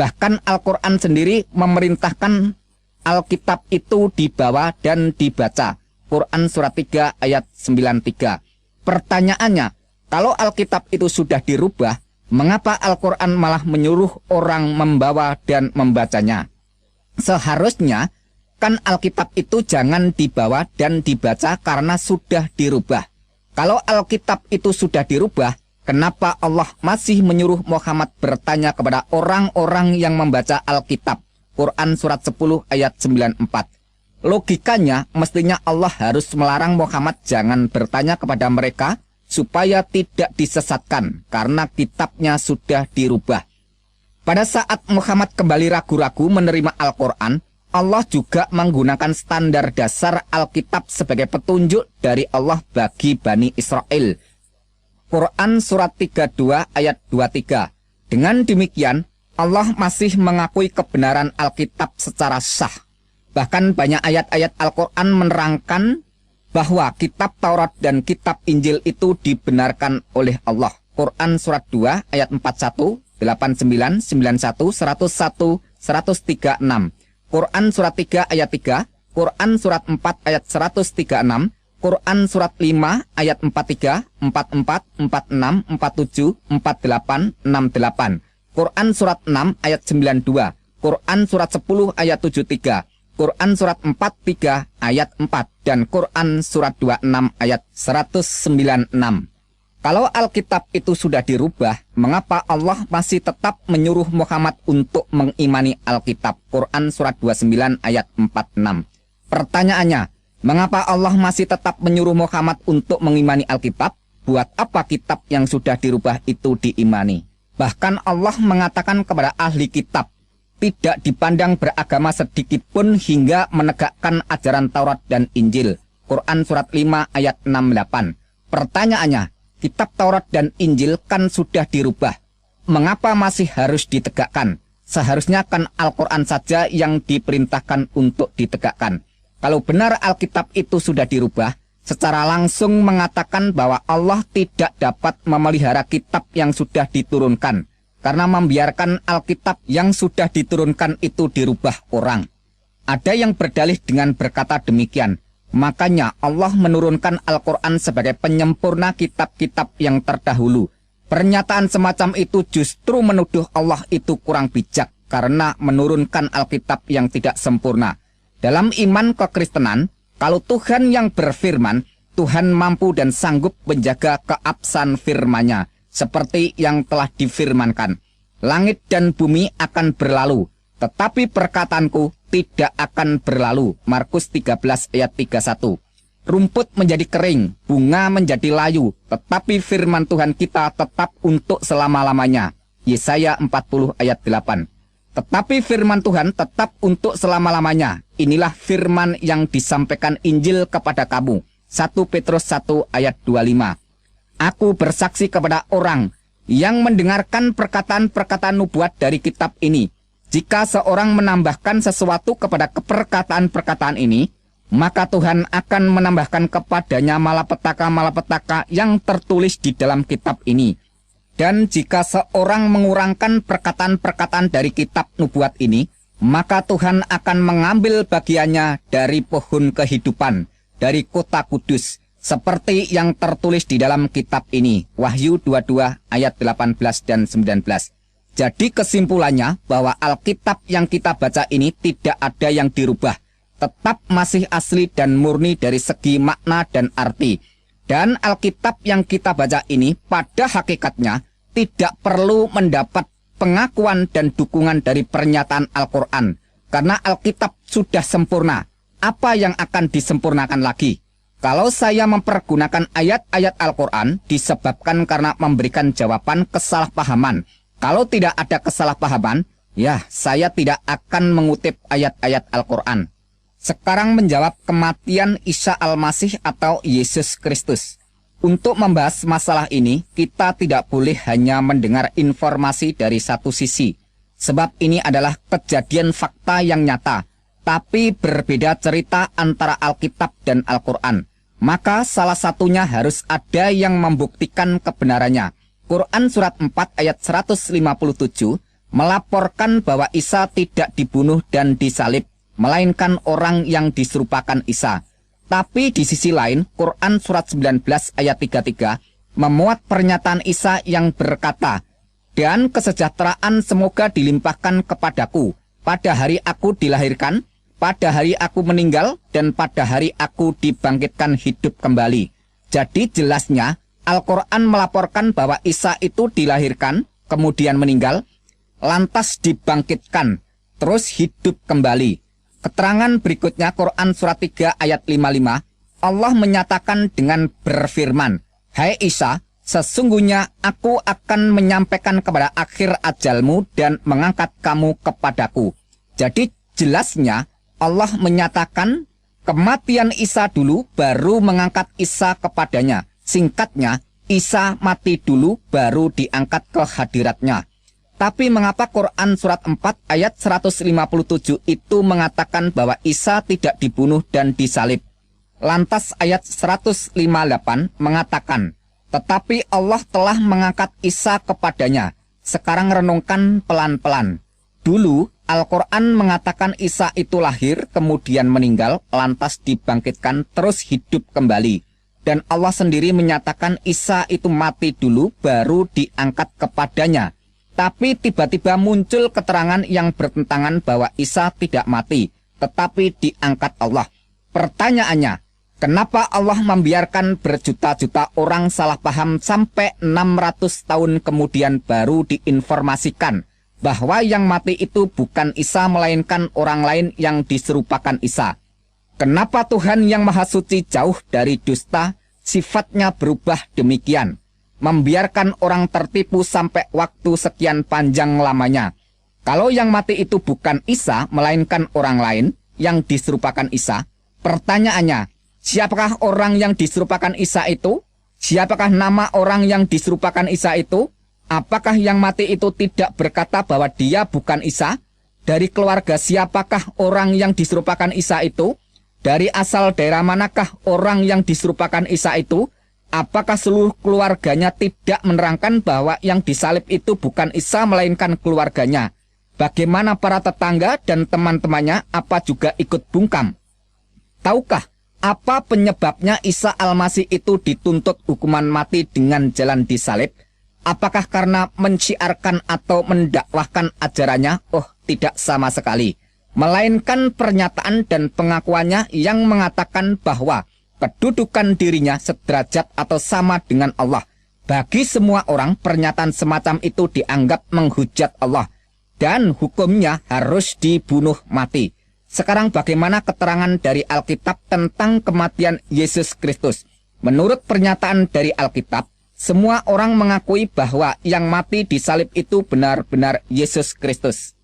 Bahkan Al-Quran sendiri memerintahkan Alkitab itu dibawa dan dibaca. Quran surat 3 ayat 93. Pertanyaannya, kalau Alkitab itu sudah dirubah, mengapa Al-Quran malah menyuruh orang membawa dan membacanya? Seharusnya kan Alkitab itu jangan dibawa dan dibaca karena sudah dirubah. Kalau Alkitab itu sudah dirubah, kenapa Allah masih menyuruh Muhammad bertanya kepada orang-orang yang membaca Alkitab? Quran surat 10 ayat 94. Logikanya mestinya Allah harus melarang Muhammad jangan bertanya kepada mereka supaya tidak disesatkan karena kitabnya sudah dirubah. Pada saat Muhammad kembali ragu-ragu menerima Al-Quran, Allah juga menggunakan standar dasar Alkitab sebagai petunjuk dari Allah bagi Bani Israel. Quran surat 32 ayat 23. Dengan demikian, Allah masih mengakui kebenaran Alkitab secara sah. Bahkan banyak ayat-ayat Al-Quran menerangkan bahwa kitab Taurat dan kitab Injil itu dibenarkan oleh Allah. Quran surat 2 ayat 41, 89, 91, 101, 136. Quran surat 3 ayat 3, Quran surat 4 ayat 136, Quran surat 5 ayat 43, 44, 46, 47, 48, 68. Quran surat 6 ayat 92, Quran surat 10 ayat 73, Quran surat 43 ayat 4, dan Quran surat 26 ayat 196. Kalau Alkitab itu sudah dirubah, mengapa Allah masih tetap menyuruh Muhammad untuk mengimani Alkitab? Quran surat 29 ayat 46. Pertanyaannya, mengapa Allah masih tetap menyuruh Muhammad untuk mengimani Alkitab? Buat apa kitab yang sudah dirubah itu diimani? Bahkan Allah mengatakan kepada ahli kitab, tidak dipandang beragama sedikit pun hingga menegakkan ajaran Taurat dan Injil. Quran surat 5 ayat 68. Pertanyaannya, kitab Taurat dan Injil kan sudah dirubah. Mengapa masih harus ditegakkan? Seharusnya kan Al-Quran saja yang diperintahkan untuk ditegakkan. Kalau benar Alkitab itu sudah dirubah, secara langsung mengatakan bahwa Allah tidak dapat memelihara kitab yang sudah diturunkan, karena membiarkan Alkitab yang sudah diturunkan itu dirubah orang. Ada yang berdalih dengan berkata demikian. Makanya Allah menurunkan Al-Quran sebagai penyempurna kitab-kitab yang terdahulu. Pernyataan semacam itu justru menuduh Allah itu kurang bijak karena menurunkan Alkitab yang tidak sempurna. Dalam iman kekristenan, kalau Tuhan yang berfirman, Tuhan mampu dan sanggup menjaga keabsahan firman-Nya, seperti yang telah difirmankan. Langit dan bumi akan berlalu, tetapi perkataanku tidak akan berlalu. Markus 13 ayat 31. Rumput menjadi kering, bunga menjadi layu, tetapi firman Tuhan kita tetap untuk selama-lamanya. Yesaya 40 ayat 8. Tetapi firman Tuhan tetap untuk selama-lamanya. Inilah firman yang disampaikan Injil kepada kamu. 1 Petrus 1 ayat 25. Aku bersaksi kepada orang yang mendengarkan perkataan-perkataan nubuat dari kitab ini. Jika seorang menambahkan sesuatu kepada perkataan-perkataan ini, maka Tuhan akan menambahkan kepadanya malapetaka-malapetaka yang tertulis di dalam kitab ini. Dan jika seorang mengurangkan perkataan-perkataan dari kitab nubuat ini, maka Tuhan akan mengambil bagiannya dari pohon kehidupan, dari kota kudus, seperti yang tertulis di dalam kitab ini. Wahyu 22 ayat 18 dan 19. Jadi kesimpulannya bahwa Alkitab yang kita baca ini tidak ada yang dirubah. Tetap masih asli dan murni dari segi makna dan arti. Dan Alkitab yang kita baca ini pada hakikatnya tidak perlu mendapat pengakuan dan dukungan dari pernyataan Al-Quran. Karena Alkitab sudah sempurna. Apa yang akan disempurnakan lagi? Kalau saya mempergunakan ayat-ayat Al-Quran disebabkan karena memberikan jawaban kesalahpahaman. Kalau tidak ada kesalahpahaman, ya saya tidak akan mengutip ayat-ayat Al-Quran. Sekarang menjawab kematian Isa Al-Masih atau Yesus Kristus. Untuk membahas masalah ini, kita tidak boleh hanya mendengar informasi dari satu sisi. Sebab ini adalah kejadian fakta yang nyata, tapi berbeda cerita antara Alkitab dan Al-Quran. Maka salah satunya harus ada yang membuktikan kebenarannya. Quran surat 4 ayat 157 melaporkan bahwa Isa tidak dibunuh dan disalib, melainkan orang yang diserupakan Isa. Tapi di sisi lain, Quran surat 19 ayat 33 memuat pernyataan Isa yang berkata, "Dan kesejahteraan semoga dilimpahkan kepadaku pada hari aku dilahirkan, pada hari aku meninggal, dan pada hari aku dibangkitkan hidup kembali." Jadi jelasnya, Al-Quran melaporkan bahwa Isa itu dilahirkan, kemudian meninggal, lantas dibangkitkan, terus hidup kembali. Keterangan berikutnya Quran surat 3 ayat 55, Allah menyatakan dengan berfirman, "Hai Isa, sesungguhnya aku akan menyampaikan kepada akhir ajalmu dan mengangkat kamu kepadaku." Jadi jelasnya Allah menyatakan kematian Isa dulu baru mengangkat Isa kepadanya. Singkatnya, Isa mati dulu baru diangkat ke hadiratnya. Tapi mengapa Quran surat 4 ayat 157 itu mengatakan bahwa Isa tidak dibunuh dan disalib? Lantas ayat 158 mengatakan, "Tetapi Allah telah mengangkat Isa kepadanya." Sekarang renungkan pelan-pelan. Dulu Al-Quran mengatakan Isa itu lahir, kemudian meninggal, lantas dibangkitkan, terus hidup kembali. Dan Allah sendiri menyatakan Isa itu mati dulu baru diangkat kepadanya. Tapi tiba-tiba muncul keterangan yang bertentangan bahwa Isa tidak mati, tetapi diangkat Allah. Pertanyaannya, kenapa Allah membiarkan berjuta-juta orang salah paham sampai 600 tahun kemudian baru diinformasikan bahwa yang mati itu bukan Isa melainkan orang lain yang diserupakan Isa? Kenapa Tuhan yang Maha Suci jauh dari dusta, sifatnya berubah demikian, membiarkan orang tertipu sampai waktu sekian panjang lamanya? Kalau yang mati itu bukan Isa, melainkan orang lain yang diserupakan Isa, pertanyaannya, siapakah orang yang diserupakan Isa itu? Siapakah nama orang yang diserupakan Isa itu? Apakah yang mati itu tidak berkata bahwa dia bukan Isa? Dari keluarga siapakah orang yang diserupakan Isa itu? Dari asal daerah manakah orang yang diserupakan Isa itu? Apakah seluruh keluarganya tidak menerangkan bahwa yang disalib itu bukan Isa melainkan keluarganya? Bagaimana para tetangga dan teman-temannya apa juga ikut bungkam? Tahukah apa penyebabnya Isa Al-Masih itu dituntut hukuman mati dengan jalan disalib? Apakah karena menciarkan atau mendakwahkan ajarannya? Oh, tidak sama sekali. Melainkan pernyataan dan pengakuannya yang mengatakan bahwa kedudukan dirinya sederajat atau sama dengan Allah. Bagi semua orang, pernyataan semacam itu dianggap menghujat Allah dan hukumnya harus dibunuh mati. Sekarang bagaimana keterangan dari Alkitab tentang kematian Yesus Kristus? Menurut pernyataan dari Alkitab, semua orang mengakui bahwa yang mati di salib itu benar-benar Yesus Kristus.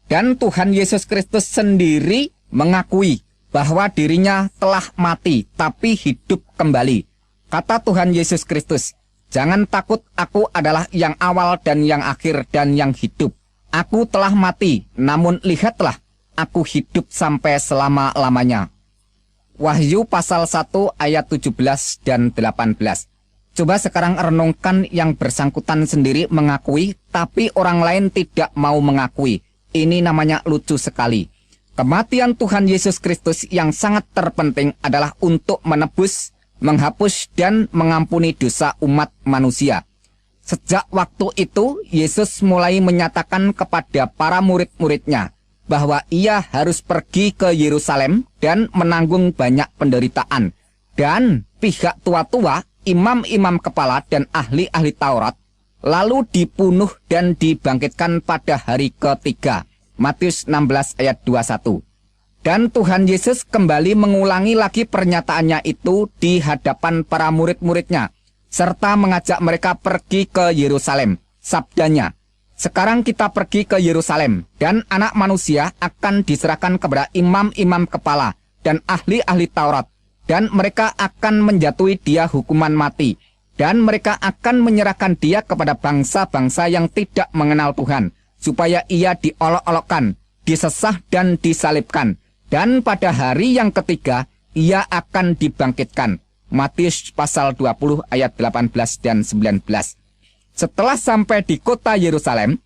Dan Tuhan Yesus Kristus sendiri mengakui bahwa dirinya telah mati tapi hidup kembali. Kata Tuhan Yesus Kristus, "Jangan takut, aku adalah yang awal dan yang akhir dan yang hidup. Aku telah mati, namun lihatlah, aku hidup sampai selama-lamanya." Wahyu pasal 1 ayat 17 dan 18. Coba sekarang renungkan yang bersangkutan sendiri mengakui, tapi orang lain tidak mau mengakui. Ini namanya lucu sekali. Kematian Tuhan Yesus Kristus yang sangat terpenting adalah untuk menebus, menghapus, dan mengampuni dosa umat manusia. Sejak waktu itu, Yesus mulai menyatakan kepada para murid-muridnya bahwa ia harus pergi ke Yerusalem dan menanggung banyak penderitaan. Dan pihak tua-tua, imam-imam kepala dan ahli-ahli Taurat lalu dibunuh dan dibangkitkan pada hari ketiga. Matius 16 ayat 21. Dan Tuhan Yesus kembali mengulangi lagi pernyataannya itu di hadapan para murid-muridnya, serta mengajak mereka pergi ke Yerusalem. Sabdanya, "Sekarang kita pergi ke Yerusalem, dan anak manusia akan diserahkan kepada imam-imam kepala dan ahli-ahli Taurat, dan mereka akan menjatuhi dia hukuman mati, dan mereka akan menyerahkan dia kepada bangsa-bangsa yang tidak mengenal Tuhan, supaya ia diolok-olokkan, disesah dan disalibkan, dan pada hari yang ketiga ia akan dibangkitkan." Matius pasal 20 ayat 18 dan 19. Setelah sampai di kota Yerusalem,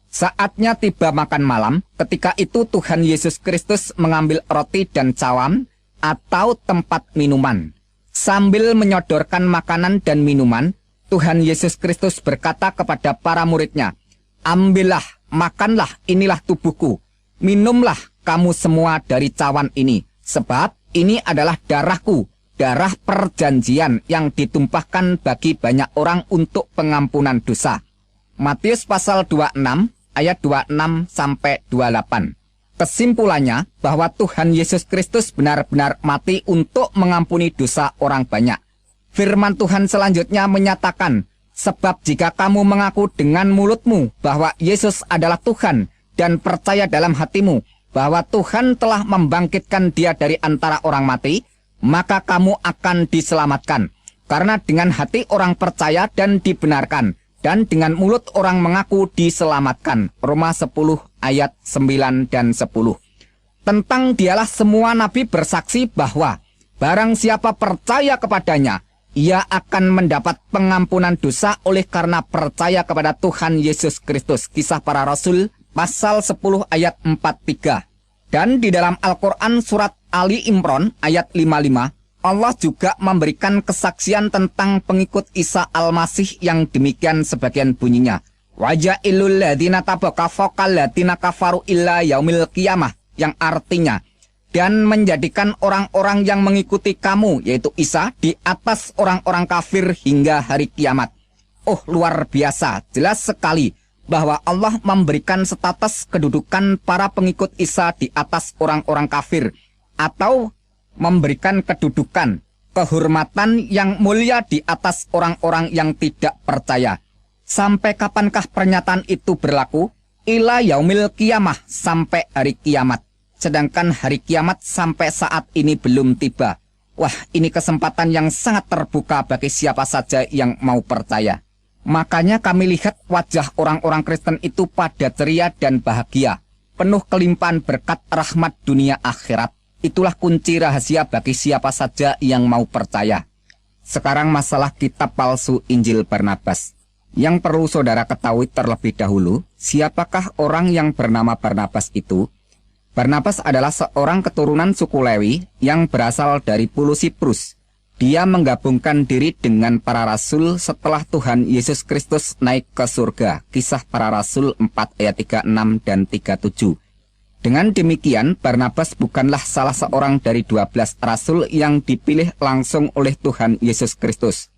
saatnya tiba makan malam. Ketika itu Tuhan Yesus Kristus mengambil roti dan cawan atau tempat minuman. Sambil menyodorkan makanan dan minuman, Tuhan Yesus Kristus berkata kepada para muridnya, "Ambillah, makanlah, inilah tubuhku. Minumlah kamu semua dari cawan ini, sebab ini adalah darahku, darah perjanjian yang ditumpahkan bagi banyak orang untuk pengampunan dosa." Matius pasal 26 ayat 26 sampai 28. Kesimpulannya bahwa Tuhan Yesus Kristus benar-benar mati untuk mengampuni dosa orang banyak. Firman Tuhan selanjutnya menyatakan, "Sebab jika kamu mengaku dengan mulutmu bahwa Yesus adalah Tuhan dan percaya dalam hatimu bahwa Tuhan telah membangkitkan dia dari antara orang mati, maka kamu akan diselamatkan. Karena dengan hati orang percaya dan dibenarkan, dan dengan mulut orang mengaku diselamatkan." Roma 10 ayat 9 dan 10. Tentang dialah semua nabi bersaksi bahwa barang siapa percaya kepadanya, ia akan mendapat pengampunan dosa oleh karena percaya kepada Tuhan Yesus Kristus. Kisah Para Rasul pasal 10 ayat 43. Dan di dalam Al-Quran surat Ali Imran ayat 55, Allah juga memberikan kesaksian tentang pengikut Isa Al-Masih yang demikian sebagian bunyinya. "Waja'ilul ladina tabaka fokal ladina kafaru illa yaumil qiyamah," yang artinya, "Dan menjadikan orang-orang yang mengikuti kamu," yaitu Isa, "di atas orang-orang kafir hingga hari kiamat." Oh, luar biasa, jelas sekali bahwa Allah memberikan status kedudukan para pengikut Isa di atas orang-orang kafir, atau memberikan kedudukan, kehormatan yang mulia di atas orang-orang yang tidak percaya. Sampai kapankah pernyataan itu berlaku? Ila yaumil qiyamah, sampai hari kiamat. Sedangkan hari kiamat sampai saat ini belum tiba. Wah, ini kesempatan yang sangat terbuka bagi siapa saja yang mau percaya. Makanya kami lihat wajah orang-orang Kristen itu pada ceria dan bahagia, penuh kelimpahan berkat rahmat dunia akhirat. Itulah kunci rahasia bagi siapa saja yang mau percaya. Sekarang masalah kitab palsu Injil Barnabas. Yang perlu saudara ketahui terlebih dahulu, siapakah orang yang bernama Barnabas itu? Barnabas adalah seorang keturunan suku Lewi yang berasal dari Pulau Siprus. Dia menggabungkan diri dengan para rasul setelah Tuhan Yesus Kristus naik ke surga. Kisah para Rasul 4 ayat 36 dan 37. Dengan demikian, Barnabas bukanlah salah seorang dari 12 rasul yang dipilih langsung oleh Tuhan Yesus Kristus.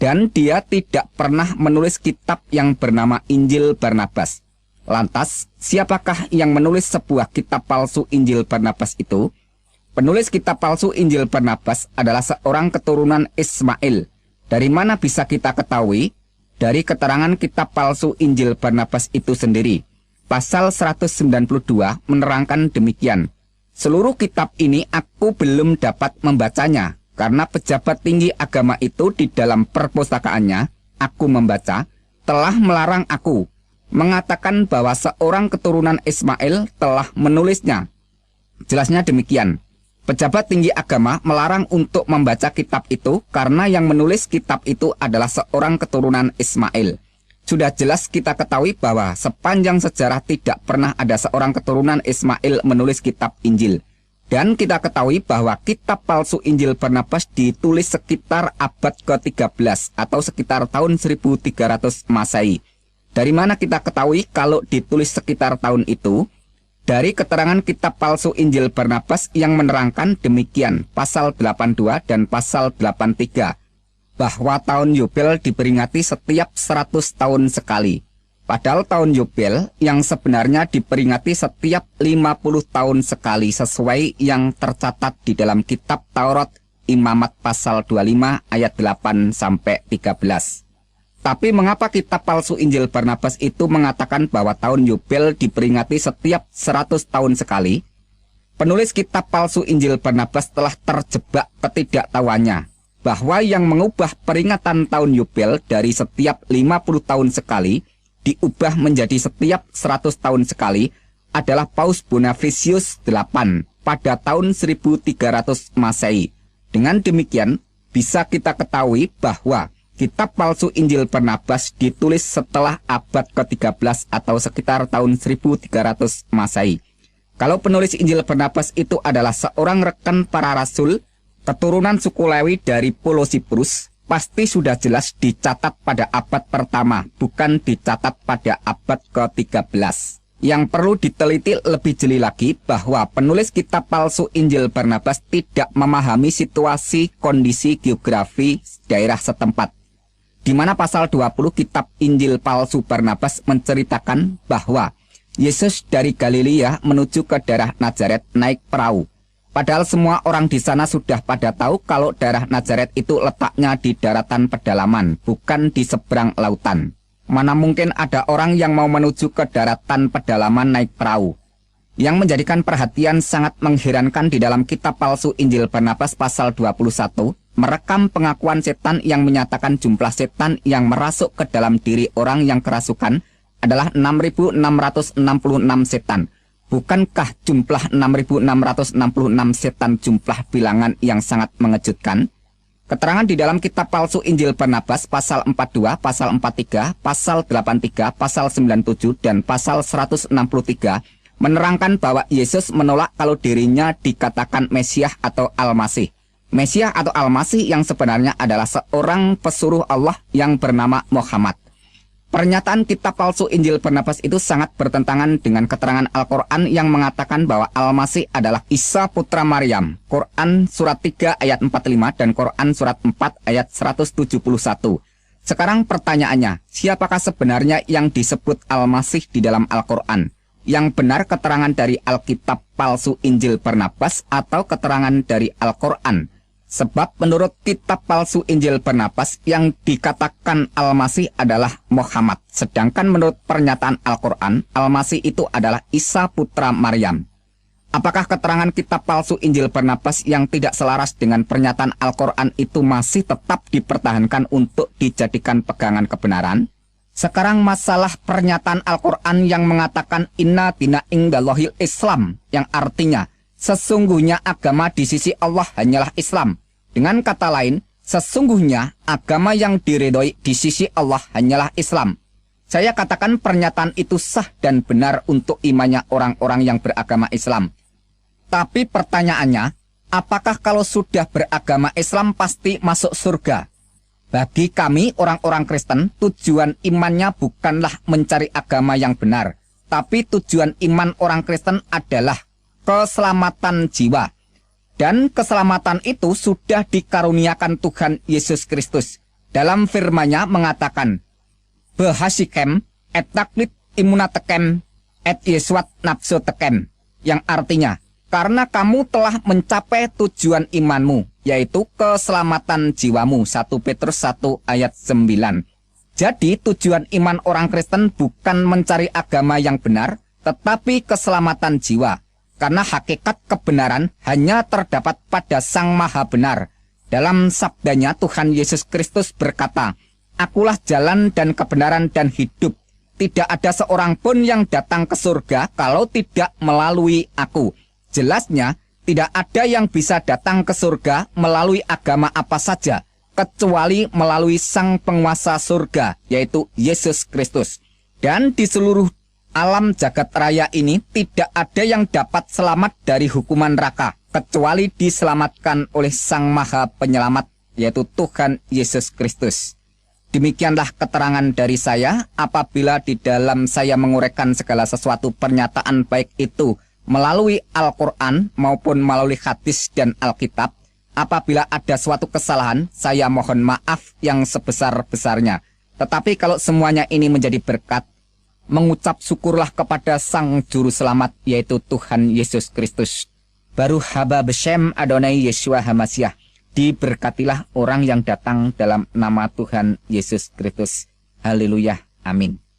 Dan dia tidak pernah menulis kitab yang bernama Injil Barnabas. Lantas, siapakah yang menulis sebuah kitab palsu Injil Barnabas itu? Penulis kitab palsu Injil Barnabas adalah seorang keturunan Ismail. Dari mana bisa kita ketahui? Dari keterangan kitab palsu Injil Barnabas itu sendiri. Pasal 192 menerangkan demikian. Seluruh kitab ini aku belum dapat membacanya, karena pejabat tinggi agama itu di dalam perpustakaannya, aku membaca, telah melarang aku, mengatakan bahwa seorang keturunan Ismail telah menulisnya. Jelasnya demikian. Pejabat tinggi agama melarang untuk membaca kitab itu karena yang menulis kitab itu adalah seorang keturunan Ismail. Sudah jelas kita ketahui bahwa sepanjang sejarah tidak pernah ada seorang keturunan Ismail menulis kitab Injil. Dan kita ketahui bahwa kitab palsu Injil Barnabas ditulis sekitar abad ke-13 atau sekitar tahun 1300 Masehi. Dari mana kita ketahui kalau ditulis sekitar tahun itu? Dari keterangan kitab palsu Injil Barnabas yang menerangkan demikian, pasal 82 dan pasal 83, bahwa tahun Yubel diperingati setiap 100 tahun sekali. Padahal tahun Yubel yang sebenarnya diperingati setiap 50 tahun sekali sesuai yang tercatat di dalam kitab Taurat Imamat pasal 25 ayat 8 sampai 13. Tapi mengapa kitab palsu Injil Barnabas itu mengatakan bahwa tahun Yubel diperingati setiap 100 tahun sekali? Penulis kitab palsu Injil Barnabas telah terjebak ketidaktahuannya bahwa yang mengubah peringatan tahun Yubel dari setiap 50 tahun sekali diubah menjadi setiap 100 tahun sekali adalah Paus Bonifacius VIII pada tahun 1300 Masehi. Dengan demikian, bisa kita ketahui bahwa kitab palsu Injil Barnabas ditulis setelah abad ke-13 atau sekitar tahun 1300 Masehi. Kalau penulis Injil Barnabas itu adalah seorang rekan para rasul, keturunan suku Lewi dari Pulau Siprus, pasti sudah jelas dicatat pada abad pertama, bukan dicatat pada abad ke-13. Yang perlu diteliti lebih jeli lagi bahwa penulis kitab palsu Injil Barnabas tidak memahami situasi kondisi geografi daerah setempat. Di mana pasal 20 kitab Injil palsu Barnabas menceritakan bahwa Yesus dari Galilea menuju ke daerah Nazaret naik perahu. Padahal semua orang di sana sudah pada tahu kalau daerah Nazaret itu letaknya di daratan pedalaman, bukan di seberang lautan. Mana mungkin ada orang yang mau menuju ke daratan pedalaman naik perahu. Yang menjadikan perhatian sangat mengherankan di dalam kitab palsu Injil Barnabas pasal 21, merekam pengakuan setan yang menyatakan jumlah setan yang merasuk ke dalam diri orang yang kerasukan adalah 6.666 setan. Bukankah jumlah 6.666 setan jumlah bilangan yang sangat mengejutkan? Keterangan di dalam kitab palsu Injil Barnabas pasal 42, pasal 43, pasal 83, pasal 97, dan pasal 163 menerangkan bahwa Yesus menolak kalau dirinya dikatakan Mesias atau Al-Masih. Mesias atau Al-Masih yang sebenarnya adalah seorang pesuruh Allah yang bernama Muhammad. Pernyataan kitab palsu Injil Barnabas itu sangat bertentangan dengan keterangan Al-Quran yang mengatakan bahwa Al-Masih adalah Isa putra Maryam. Quran surat 3 ayat 45 dan Quran surat 4 ayat 171. Sekarang pertanyaannya, siapakah sebenarnya yang disebut Al-Masih di dalam Al-Quran? Yang benar keterangan dari Alkitab palsu Injil Barnabas atau keterangan dari Al-Quran? Sebab menurut kitab palsu Injil Barnabas yang dikatakan Al-Masih adalah Muhammad. Sedangkan menurut pernyataan Al-Quran, Al-Masih itu adalah Isa putra Maryam. Apakah keterangan kitab palsu Injil Barnabas yang tidak selaras dengan pernyataan Al-Quran itu masih tetap dipertahankan untuk dijadikan pegangan kebenaran? Sekarang masalah pernyataan Al-Quran yang mengatakan inna dina indallahil Islam, yang artinya sesungguhnya agama di sisi Allah hanyalah Islam. Dengan kata lain, sesungguhnya agama yang diridhoi di sisi Allah hanyalah Islam. Saya katakan pernyataan itu sah dan benar untuk imannya orang-orang yang beragama Islam. Tapi pertanyaannya, apakah kalau sudah beragama Islam pasti masuk surga? Bagi kami orang-orang Kristen, tujuan imannya bukanlah mencari agama yang benar, tapi tujuan iman orang Kristen adalah keselamatan jiwa. Dan keselamatan itu sudah dikaruniakan Tuhan Yesus Kristus. Dalam firman-Nya mengatakan, Behasikem et taklit imunatekem et Yesuat nafsu tekem, yang artinya, karena kamu telah mencapai tujuan imanmu, yaitu keselamatan jiwamu. 1 Petrus 1 ayat 9. Jadi tujuan iman orang Kristen bukan mencari agama yang benar, tetapi keselamatan jiwa. Karena hakikat kebenaran hanya terdapat pada Sang Maha Benar. Dalam sabdanya Tuhan Yesus Kristus berkata, Akulah jalan dan kebenaran dan hidup. Tidak ada seorang pun yang datang ke surga kalau tidak melalui aku. Jelasnya, tidak ada yang bisa datang ke surga melalui agama apa saja, kecuali melalui Sang Penguasa surga, yaitu Yesus Kristus. Dan di seluruh alam jagat raya ini, tidak ada yang dapat selamat dari hukuman neraka, kecuali diselamatkan oleh Sang Maha Penyelamat, yaitu Tuhan Yesus Kristus. Demikianlah keterangan dari saya. Apabila di dalam saya menguraikan segala sesuatu pernyataan baik itu melalui Al-Quran maupun melalui hadis dan Alkitab, apabila ada suatu kesalahan, saya mohon maaf yang sebesar-besarnya. Tetapi kalau semuanya ini menjadi berkat, mengucap syukurlah kepada Sang Juru Selamat, yaitu Tuhan Yesus Kristus. Baruch haba beshem Adonai Yeshua Hamasiah. Diberkatilah orang yang datang dalam nama Tuhan Yesus Kristus. Haleluya. Amin.